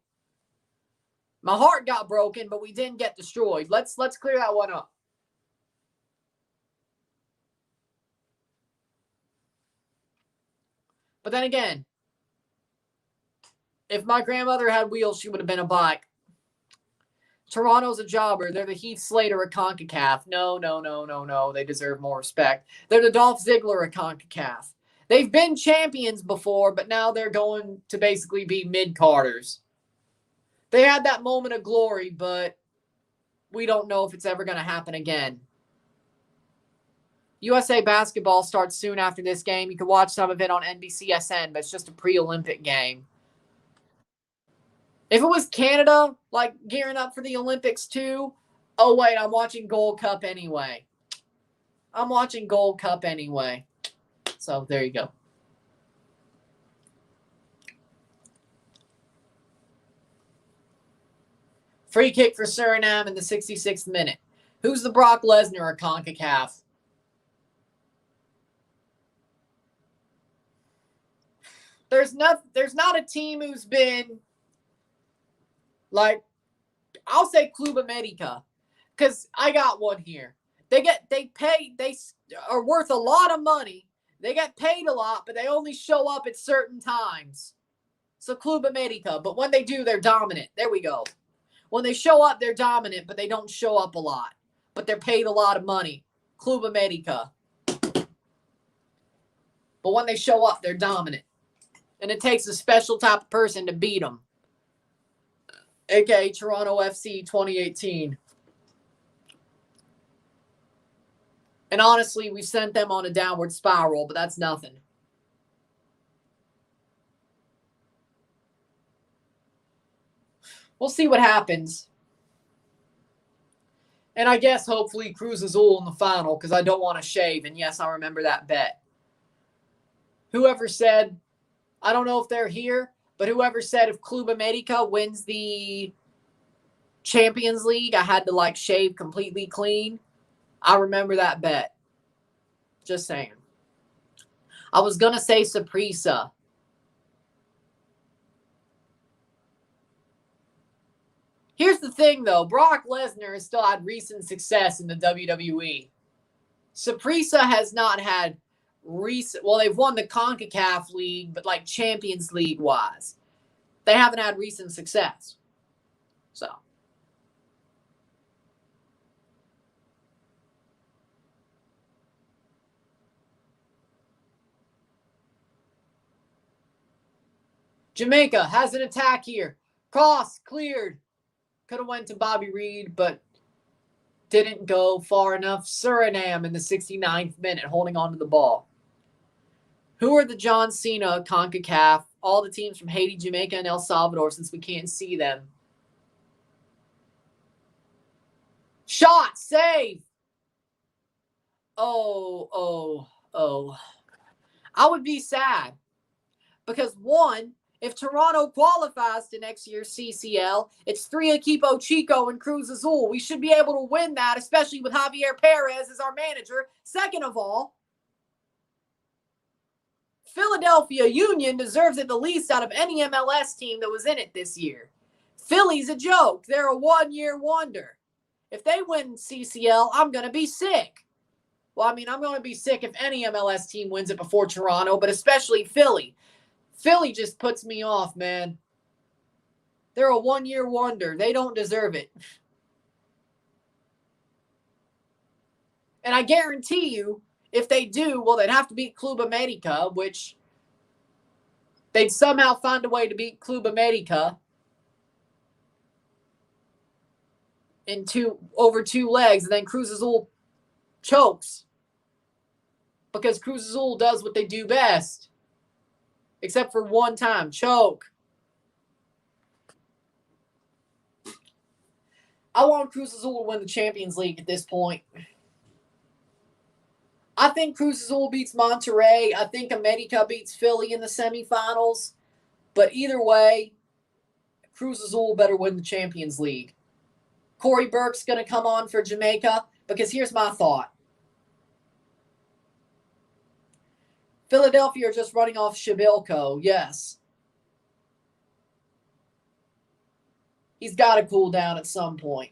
My heart got broken, but we didn't get destroyed. Let's clear that one up. But then again, if my grandmother had wheels, she would have been a bike. Toronto's a jobber. They're the Heath Slater of CONCACAF. No. They deserve more respect. They're the Dolph Ziggler of CONCACAF. They've been champions before, but now they're going to basically be mid-carders. They had that moment of glory, but we don't know if it's ever going to happen again. USA basketball starts soon after this game. You can watch some of it on NBCSN, but it's just a pre-Olympic game. If it was Canada, like, gearing up for the Olympics too, oh, wait, I'm watching Gold Cup anyway. So, there you go. Free kick for Suriname in the 66th minute. Who's the Brock Lesnar of CONCACAF? There's not a team who's been, like, I'll say Club America, because I got one here. They are worth a lot of money. They get paid a lot, but they only show up at certain times. So Club America, but when they do, they're dominant. There we go. When they show up, they're dominant, but they don't show up a lot. But they're paid a lot of money. Club America. But when they show up, they're dominant. And it takes a special type of person to beat them. A.K.A. Toronto FC 2018. And honestly, we sent them on a downward spiral, but that's nothing. We'll see what happens. And I guess hopefully Cruz Azul in the final, because I don't want to shave. And yes, I remember that bet. Whoever said, I don't know if they're here, but whoever said if Club America wins the Champions League, I had to, like, shave completely clean. I remember that bet. Just saying. I was going to say Saprissa. Here's the thing, though. Brock Lesnar has still had recent success in the WWE. Saprissa has not had recent... Well, they've won the CONCACAF League, but, like, Champions League-wise. They haven't had recent success. So... Jamaica has an attack here. Cross cleared. Could have went to Bobby Reed, but didn't go far enough. Suriname in the 69th minute, holding on to the ball. Who are the John Cena of CONCACAF? All the teams from Haiti, Jamaica, and El Salvador, since we can't see them. Shot, save. Oh. I would be sad. Because one, if Toronto qualifies to next year's CCL, it's 3 Equipo Chico and Cruz Azul. We should be able to win that, especially with Javier Perez as our manager. Second of all, Philadelphia Union deserves it the least out of any MLS team that was in it this year. Philly's a joke. They're a one-year wonder. If they win CCL, I'm going to be sick. Well, I mean, I'm going to be sick if any MLS team wins it before Toronto, but especially Philly. Philly just puts me off, man. They're a one-year wonder. They don't deserve it. And I guarantee you, if they do, well, they'd have to beat Club America, which they'd somehow find a way to beat Club America in over 2 legs, and then Cruz Azul chokes because Cruz Azul does what they do best, except for one time, choke. I want Cruz Azul to win the Champions League at this point. I think Cruz Azul beats Monterrey. I think America beats Philly in the semifinals. But either way, Cruz Azul better win the Champions League. Corey Burke's going to come on for Jamaica because here's my thought. Philadelphia are just running off Shabilko, yes. He's got to cool down at some point.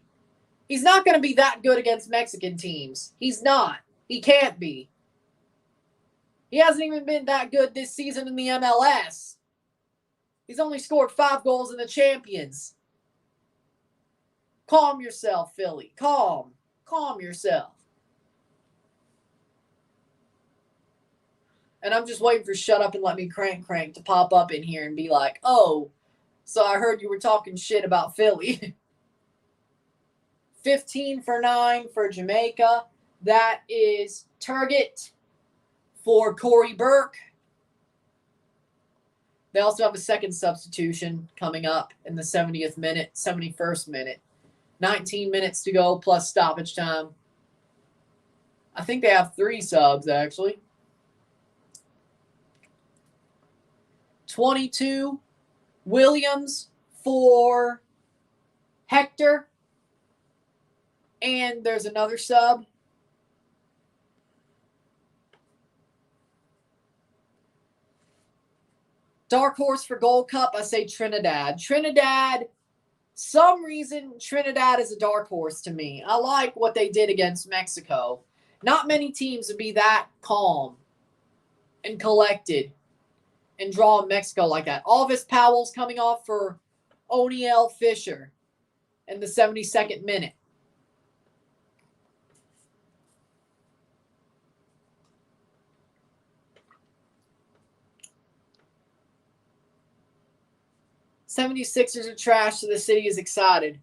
He's not going to be that good against Mexican teams. He's not. He can't be. He hasn't even been that good this season in the MLS. He's only scored 5 goals in the Champions. Calm yourself, Philly. Calm yourself. And I'm just waiting for Shut Up and Let Me Crank to pop up in here and be like, oh, so I heard you were talking shit about Philly. 15 for 9 for Jamaica. That is Turgott for Corey Burke. They also have a second substitution coming up in the 71st minute. 19 minutes to go plus stoppage time. I think they have 3 subs, actually. 22, Williams for Hector. And there's another sub. Dark horse for Gold Cup, I say Trinidad. Some reason Trinidad is a dark horse to me. I like what they did against Mexico. Not many teams would be that calm and collected and draw Mexico like that. Alvis Powell's coming off for O'Neal Fisher in the 72nd minute. '76ers are trash, so the city is excited.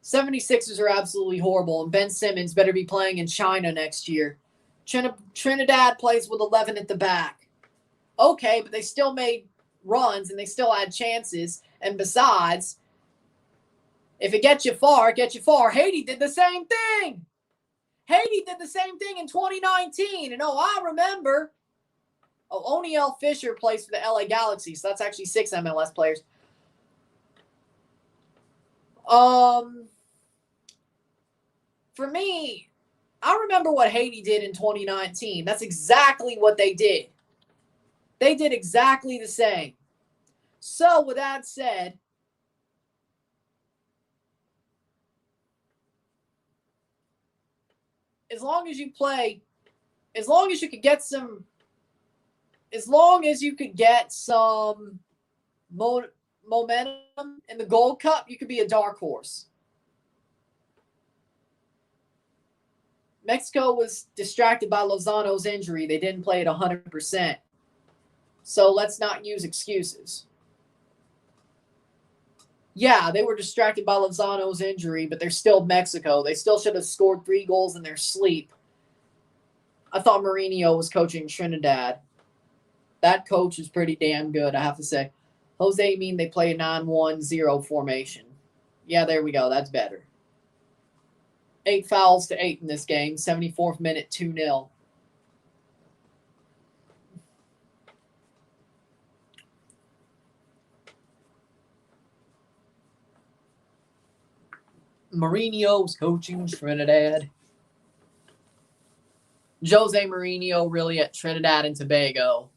76ers are absolutely horrible, and Ben Simmons better be playing in China next year. Trinidad plays with 11 at the back. Okay, but they still made runs, and they still had chances. And besides, if it gets you far, it gets you far. Haiti did the same thing. Haiti did the same thing in 2019. And I remember. O'Neal Fisher plays for the LA Galaxy, so that's actually 6 MLS players. For me, I remember what Haiti did in 2019. That's exactly what they did. They did exactly the same. So, with that said, as long as you could get some momentum in the Gold Cup, you could be a dark horse. Mexico was distracted by Lozano's injury. They didn't play at 100%. So let's not use excuses. Yeah, they were distracted by Lozano's injury, but they're still Mexico. They still should have scored 3 goals in their sleep. I thought Mourinho was coaching Trinidad. That coach is pretty damn good, I have to say. Jose mean they play a 9-1-0 formation. Yeah, there we go. That's better. 8 fouls to 8 in this game. 74th minute, 2-0. Mourinho's coaching Trinidad. Jose Mourinho really at Trinidad and Tobago.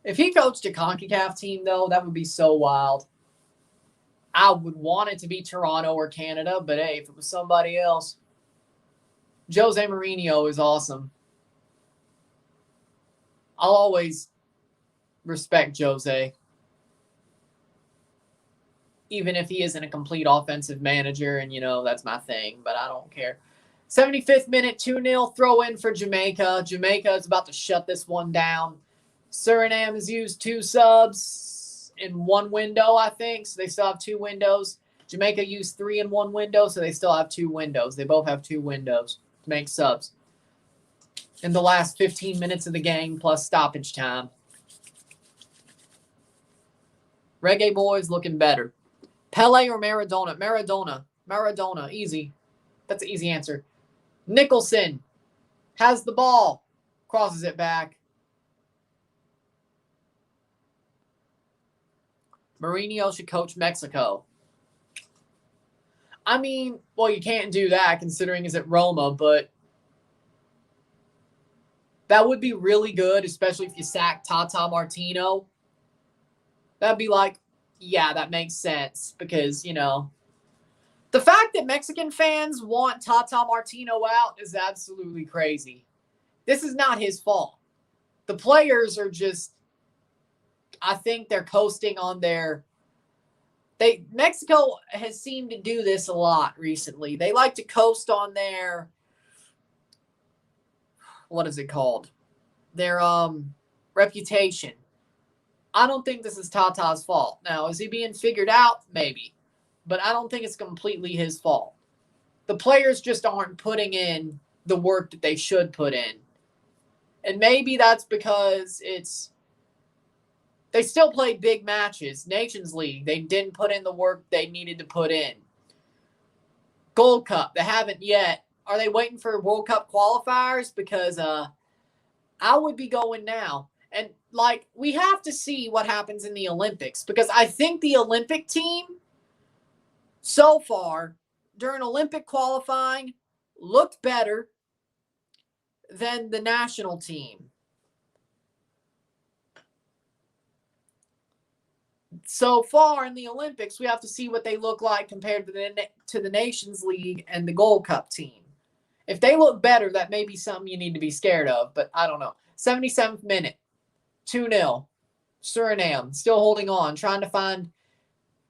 If he coached a CONCACAF team, though, that would be so wild. I would want it to be Toronto or Canada, but hey, if it was somebody else. Jose Mourinho is awesome. I'll always respect Jose. Even if he isn't a complete offensive manager, and, that's my thing, but I don't care. 75th minute, 2-0 throw in for Jamaica. Jamaica is about to shut this one down. Suriname has used 2 subs in 1 window, I think, so they still have 2 windows. Jamaica used 3 in 1 window, so they still have 2 windows. They both have 2 windows to make subs in the last 15 minutes of the game plus stoppage time. Reggae boys looking better. Pele or Maradona? Maradona. Easy. That's an easy answer. Nicholson has the ball. Crosses it back. Mourinho should coach Mexico. I mean, well, you can't do that considering he's at Roma, but that would be really good, especially if you sack Tata Martino. That'd be like, yeah, that makes sense because, the fact that Mexican fans want Tata Martino out is absolutely crazy. This is not his fault. The players are just, I think they're coasting on their... Mexico has seemed to do this a lot recently. They like to coast on their... What is it called? Their reputation. I don't think this is Tata's fault. Now, is he being figured out? Maybe. But I don't think it's completely his fault. The players just aren't putting in the work that they should put in. And maybe that's because they still played big matches. Nations League, they didn't put in the work they needed to put in. Gold Cup, they haven't yet. Are they waiting for World Cup qualifiers? Because I would be going now. And, we have to see what happens in the Olympics. Because I think the Olympic team, so far, during Olympic qualifying, looked better than the national team. So far in the Olympics, we have to see what they look like compared to the Nations League and the Gold Cup team. If they look better, that may be something you need to be scared of, but I don't know. 77th minute, 2-0. Suriname still holding on, trying to find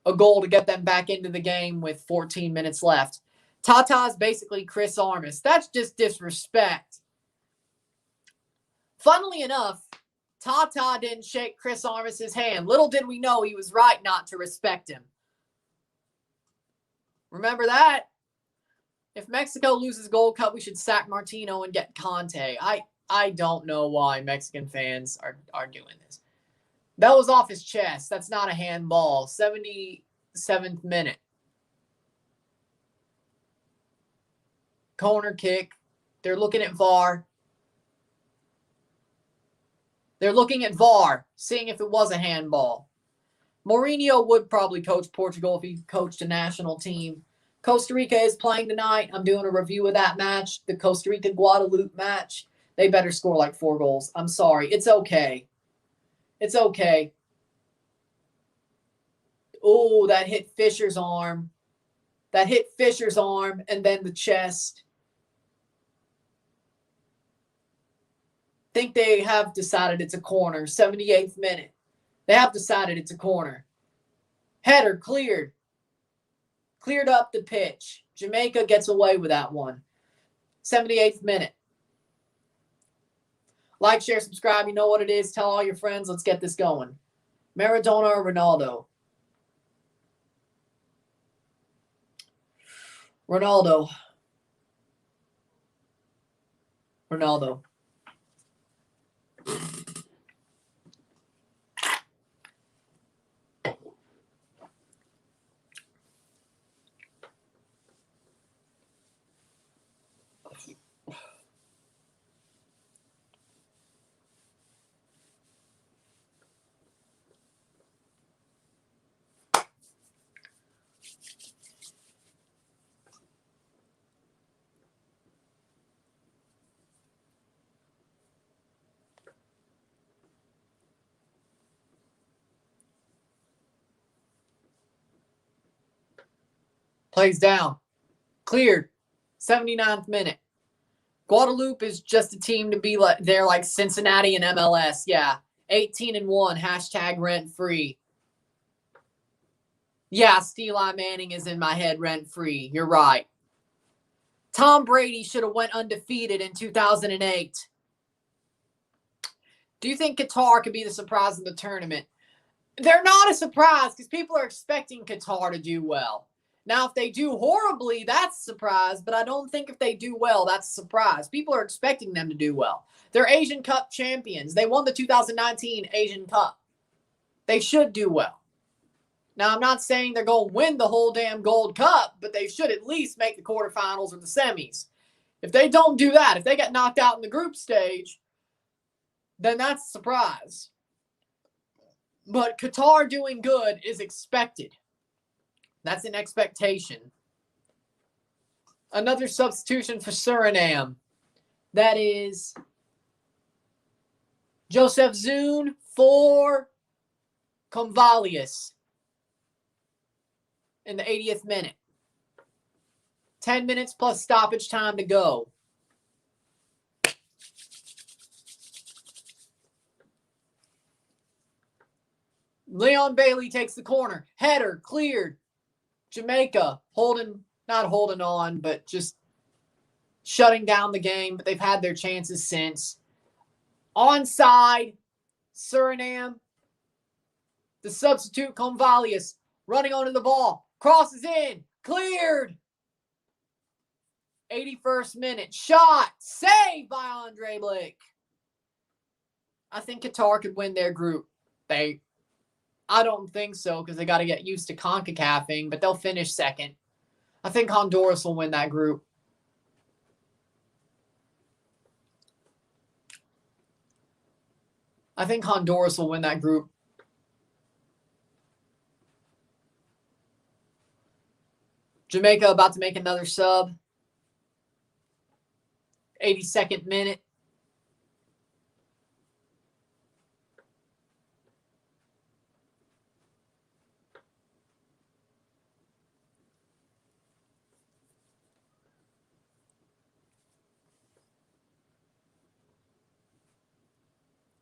a goal to get them back into the game with 14 minutes left. Tata's basically Chris Armas. That's just disrespect. Funnily enough, Tata didn't shake Chris Armas' hand. Little did we know he was right not to respect him. Remember that? If Mexico loses Gold Cup, we should sack Martino and get Conte. I don't know why Mexican fans are doing this. That was off his chest. That's not a handball. 77th minute. Corner kick. They're looking at VAR. They're looking at VAR, seeing if it was a handball. Mourinho would probably coach Portugal if he coached a national team. Costa Rica is playing tonight. I'm doing a review of that match, the Costa Rica-Guadeloupe match. They better score like 4 goals. I'm sorry. It's okay. It's okay. Oh, that hit Fisher's arm. That hit Fisher's arm and then the chest. Think they have decided it's a corner. 78th minute. They have decided it's a corner. Header cleared. Cleared up the pitch. Jamaica gets away with that one. 78th minute. Like, share, subscribe. You know what it is. Tell all your friends. Let's get this going. Maradona or Ronaldo? Ronaldo. Ronaldo. Plays down. Cleared. 79th minute. Guadeloupe is just a team to be like, they're like Cincinnati and MLS. Yeah. 18-1. Hashtag rent free. Yeah, Steeli Manning is in my head rent free. You're right. Tom Brady should have went undefeated in 2008. Do you think Qatar could be the surprise of the tournament? They're not a surprise because people are expecting Qatar to do well. Now, if they do horribly, that's a surprise, but I don't think if they do well, that's a surprise. People are expecting them to do well. They're Asian Cup champions. They won the 2019 Asian Cup. They should do well. Now, I'm not saying they're going to win the whole damn Gold Cup, but they should at least make the quarterfinals or the semis. If they don't do that, if they get knocked out in the group stage, then that's a surprise. But Qatar doing good is expected. That's an expectation. Another substitution for Suriname. That is Joseph Zoon for Convalius in the 80th minute. 10 minutes plus stoppage time to go. Leon Bailey takes the corner. Header, cleared. Jamaica not holding on, but just shutting down the game. But they've had their chances since. Onside, Suriname. The substitute, Convalius, running onto the ball. Crosses in. Cleared. 81st minute. Shot. Saved by Andre Blake. I think Qatar could win their group. I don't think so because they got to get used to CONCACAFing, but they'll finish second. I think Honduras will win that group. I think Honduras will win that group. Jamaica about to make another sub. 82nd minute.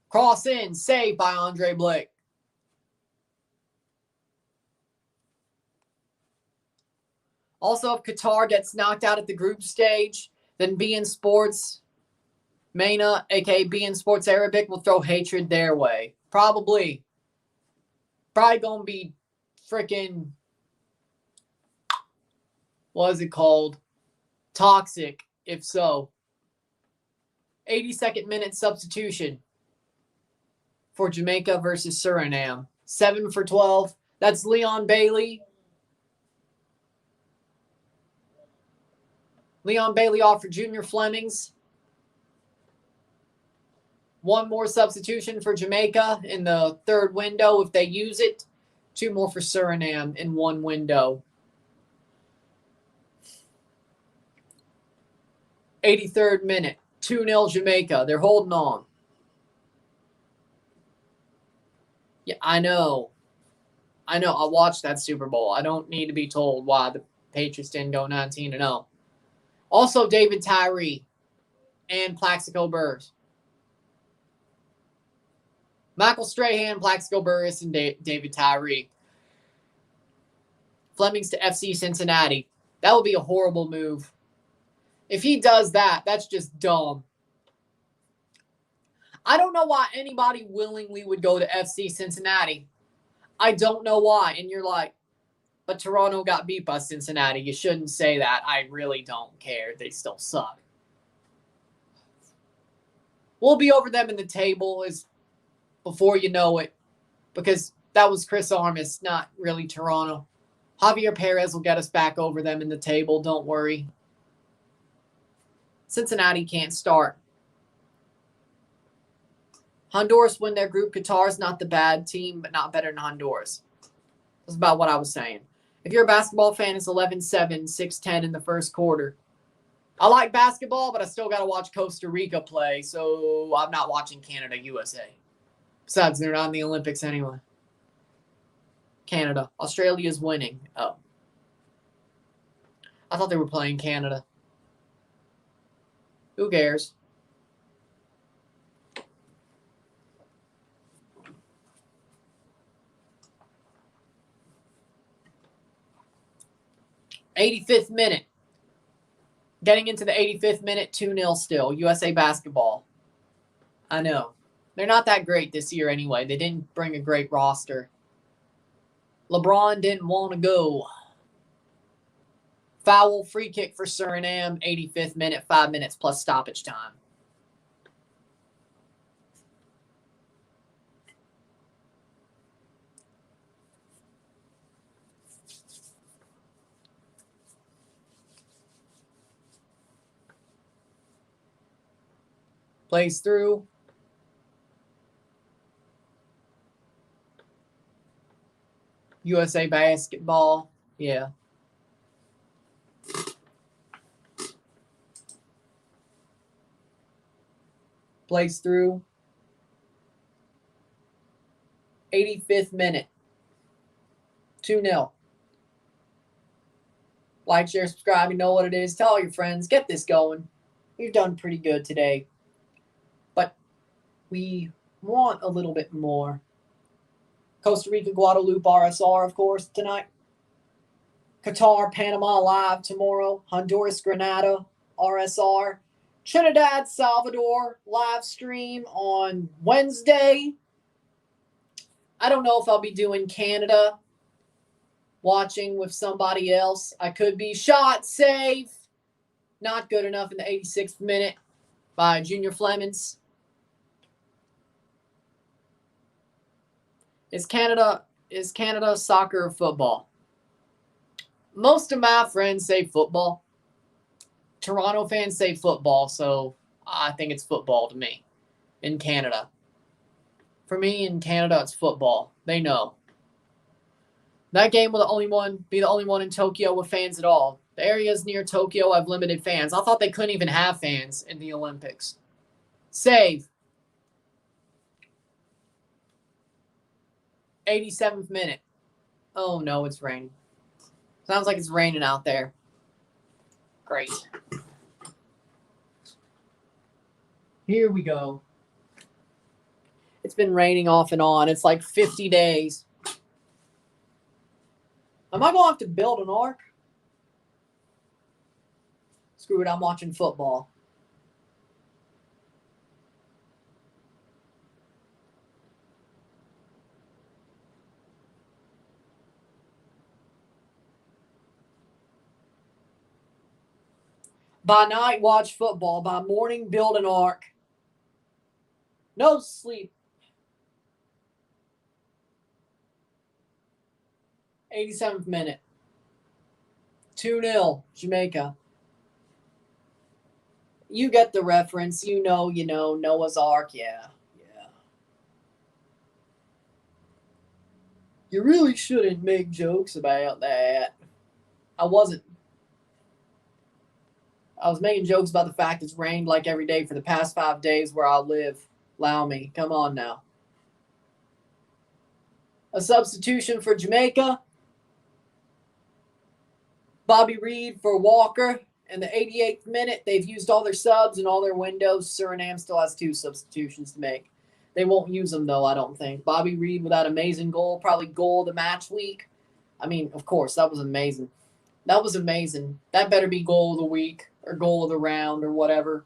Cross in, saved by Andre Blake. Also, if Qatar gets knocked out at the group stage, then beIN Sports, MENA, aka beIN Sports Arabic, will throw hatred their way. Probably going to be freaking, what is it called? Toxic, if so. 82nd minute substitution for Jamaica versus Suriname. 7 for 12. That's Leon Bailey. Leon Bailey off for Junior Flemings. One more substitution for Jamaica in the third window if they use it. 2 more for Suriname in one window. 83rd minute. 2-0 Jamaica. They're holding on. Yeah, I know. I watched that Super Bowl. I don't need to be told why the Patriots didn't go 19-0. Also, David Tyree and Plaxico Burress. Michael Strahan, Plaxico Burress, and David Tyree. Flemings to FC Cincinnati. That would be a horrible move. If he does that, that's just dumb. I don't know why anybody willingly would go to FC Cincinnati. I don't know why. And you're like, But Toronto got beat by Cincinnati. You shouldn't say that. I really don't care. They still suck. We'll be over them in the table is before you know it, because that was Chris Armas, not really Toronto. Javier Perez will get us back over them in the table. Don't worry. Cincinnati can't start. Honduras win their group. Qatar's not the bad team, but not better than Honduras. That's about what I was saying. If you're a basketball fan, it's 11-7, 6-10 in the first quarter. I like basketball, but I still got to watch Costa Rica play, so I'm not watching Canada, USA. Besides, they're not in the Olympics anyway. Canada. Australia's winning. Oh. I thought they were playing Canada. Who cares? '85th minute. Getting into the 85th minute, 2-0 still. USA basketball. I know. They're not that great this year anyway. They didn't bring a great roster. LeBron didn't want to go. Foul, free kick for Suriname, 85th minute, 5 minutes plus stoppage time. Plays through. USA basketball. Yeah. Plays through. 85th minute. 2-0. Like, share, subscribe. You know what it is. Tell all your friends. Get this going. We've done pretty good today. But we want a little bit more. Costa Rica, Guadeloupe, RSR, of course, tonight. Qatar, Panama live tomorrow. Honduras, Grenada, RSR. Trinidad, Salvador, live stream on Wednesday. I don't know if I'll be doing Canada, watching with somebody else. I could be. Shot, save. Not good enough in the 86th minute by Junior Flemings. Is Canada soccer or football? Most of my friends say football. Toronto fans say football, so I think it's football to me in Canada. For me, in Canada, it's football. They know. That game will be the only one in Tokyo with fans at all. The areas near Tokyo have limited fans. I thought they couldn't even have fans in the Olympics. Save. 87th minute. Oh, no, it's raining. Sounds like it's raining out there. Great. Here we go. It's been raining off and on. It's like 50 days. Am I going to have to build an ark? Screw it, I'm watching football. By night, watch football. By morning, build an ark. No sleep. 87th minute. 2-0, Jamaica. You get the reference. You know, Noah's Ark. Yeah. You really shouldn't make jokes about that. I was making jokes about the fact it's rained like every day for the past 5 days where I live. Allow me. Come on now. A substitution for Jamaica. Bobby Reed for Walker. In the 88th minute, they've used all their subs and all their windows. Suriname still has 2 substitutions to make. They won't use them, though, I don't think. Bobby Reed with that amazing goal. Probably goal of the match week. I mean, of course, that was amazing. That was amazing. That better be goal of the week or goal of the round or whatever.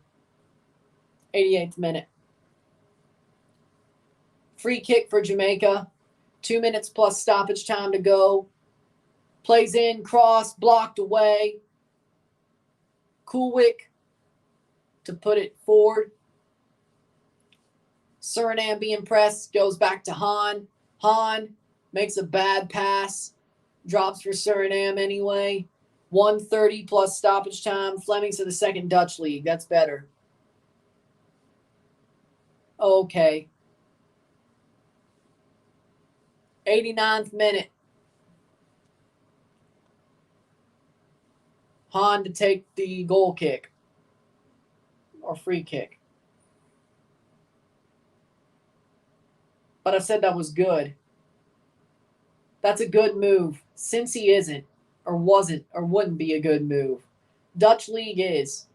88th minute. Free kick for Jamaica. 2 minutes plus stoppage time to go. Plays in, cross, blocked away. Kulik to put it forward. Suriname being pressed, goes back to Han. Han makes a bad pass, drops for Suriname anyway. 1:30 plus stoppage time. Fleming's in the second Dutch league. That's better. Okay. 89th minute. Han to take the goal kick or free kick. But I said that was good. That's a good move. Since he isn't, or wasn't, or wouldn't be a good move. Dutch league is.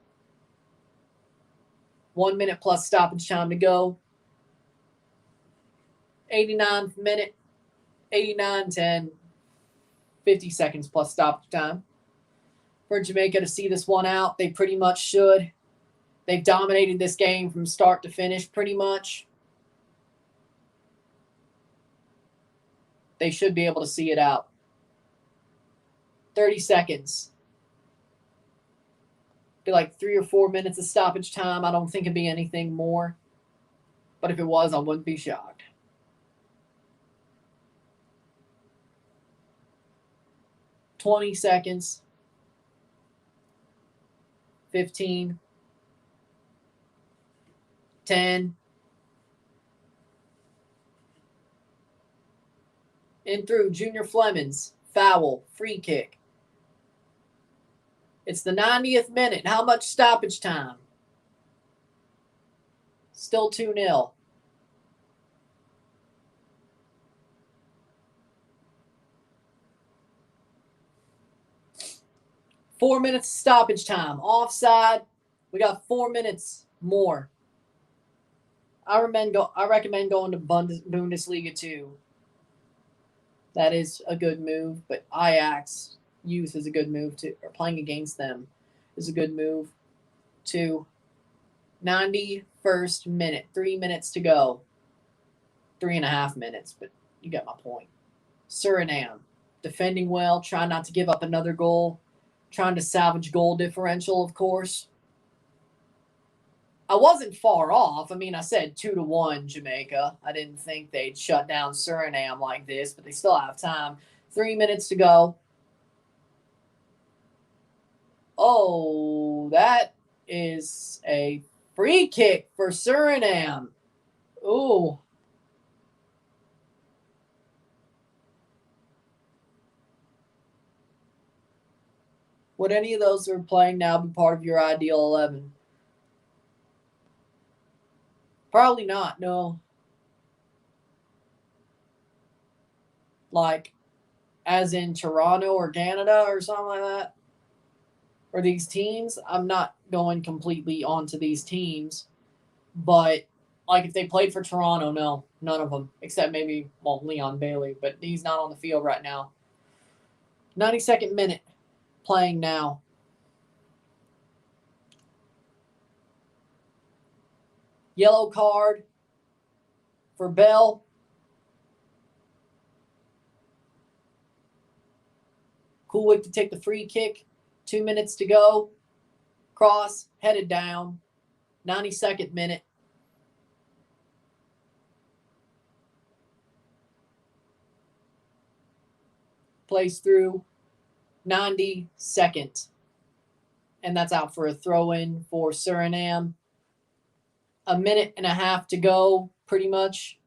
1 minute plus stoppage time to go. 89th minute. 89-10. 50 seconds plus stoppage time. For Jamaica to see this one out, they pretty much should. They've dominated this game from start to finish pretty much. They should be able to see it out. 30 seconds. Be like 3 or 4 minutes of stoppage time. I don't think it'd be anything more. But if it was, I wouldn't be shocked. $20 seconds. 15. 10. In through Junior Flemings. Foul. Free kick. It's the 90th minute. How much stoppage time? Still 2-0. Four minutes stoppage time. Offside. We got 4 minutes more. I recommend going to Bundesliga too. That is a good move, but Ajax youth is a good move too, or playing against them is a good move too. 91st minute, 3 minutes to go. 3.5 minutes, but you get my point. Suriname, defending well, trying not to give up another goal, trying to salvage goal differential, of course. I wasn't far off. I mean, I said 2-1 Jamaica. I didn't think they'd shut down Suriname like this, but they still have time. 3 minutes to go. Oh, that is a free kick for Suriname. Ooh. Would any of those who are playing now be part of your ideal 11? Probably not, no. Like, as in Toronto or Canada or something like that? Or these teams? I'm not going completely onto these teams. But, like, if they played for Toronto, no. None of them. Except maybe, well, Leon Bailey. But he's not on the field right now. 92nd minute. Playing now. Yellow card for Bell. Kulik to take the free kick. 2 minutes to go. Cross, headed down. 92nd minute. Plays through. 92nd. And that's out for a throw-in for Suriname. 1.5 minutes to go, pretty much.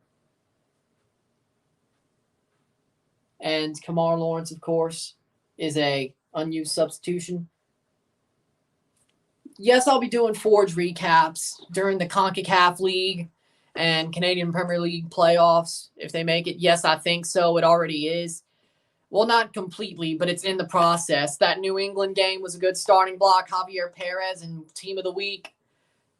And Kamar Lawrence, of course, is a unused substitution. Yes, I'll be doing Forge recaps during the CONCACAF League and Canadian Premier League playoffs. If they make it, yes, I think so. It already is. Well, not completely, but it's in the process. That New England game was a good starting block. Javier Perez and Team of the Week.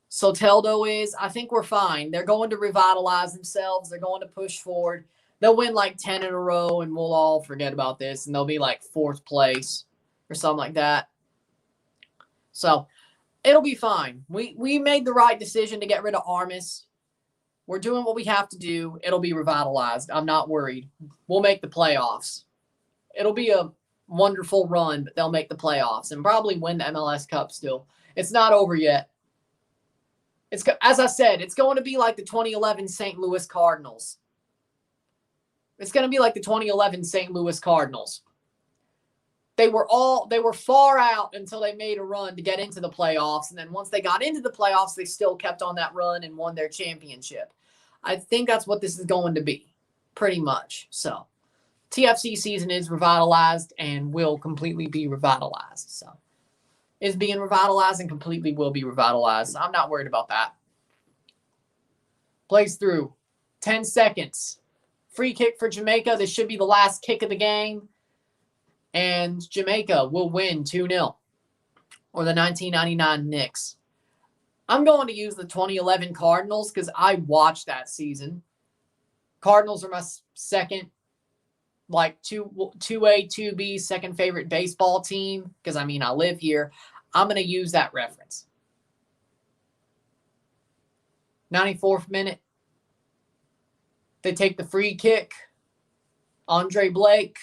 Soteldo is. I think we're fine. They're going to revitalize themselves. They're going to push forward. They'll win like 10 in a row, and we'll all forget about this, and they'll be like 4th place or something like that. So it'll be fine. We made the right decision to get rid of Armis. We're doing what we have to do. It'll be revitalized. I'm not worried. We'll make the playoffs. It'll be a wonderful run, but they'll make the playoffs and probably win the MLS Cup still. It's not over yet. It's, as I said, it's going to be like the 2011 St. Louis Cardinals. It's going to be like the 2011 St. Louis Cardinals. They were far out until they made a run to get into the playoffs. And then once they got into the playoffs, they still kept on that run and won their championship. I think that's what this is going to be, pretty much. So TFC season is revitalized and will completely be revitalized. So is being revitalized and completely will be revitalized. I'm not worried about that. Plays through. 10 seconds. Free kick for Jamaica. This should be the last kick of the game. And Jamaica will win 2-0. Or the 1999 Knicks. I'm going to use the 2011 Cardinals because I watched that season. Cardinals are my second, like 2A, 2B, second favorite baseball team. Because, I mean, I live here. I'm going to use that reference. 94th minute. They take the free kick. Andre Blake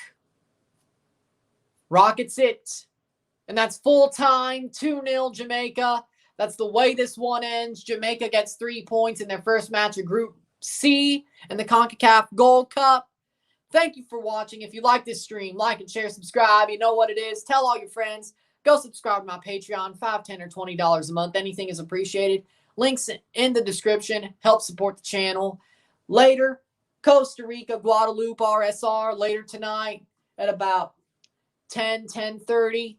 rockets it. And that's full time. 2-0 Jamaica. That's the way this one ends. Jamaica gets 3 points in their first match of Group C in the CONCACAF Gold Cup. Thank you for watching. If you like this stream, like and share, subscribe. You know what it is. Tell all your friends. Go subscribe to my Patreon. $5, $10, or $20 a month. Anything is appreciated. Links in the description. Help support the channel. Later, Costa Rica, Guadalupe, RSR. Later tonight at about 10:30.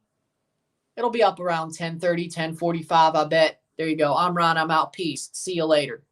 It'll be up around 10:30, 10:45, I bet. There you go. I'm Ron. I'm out. Peace. See you later.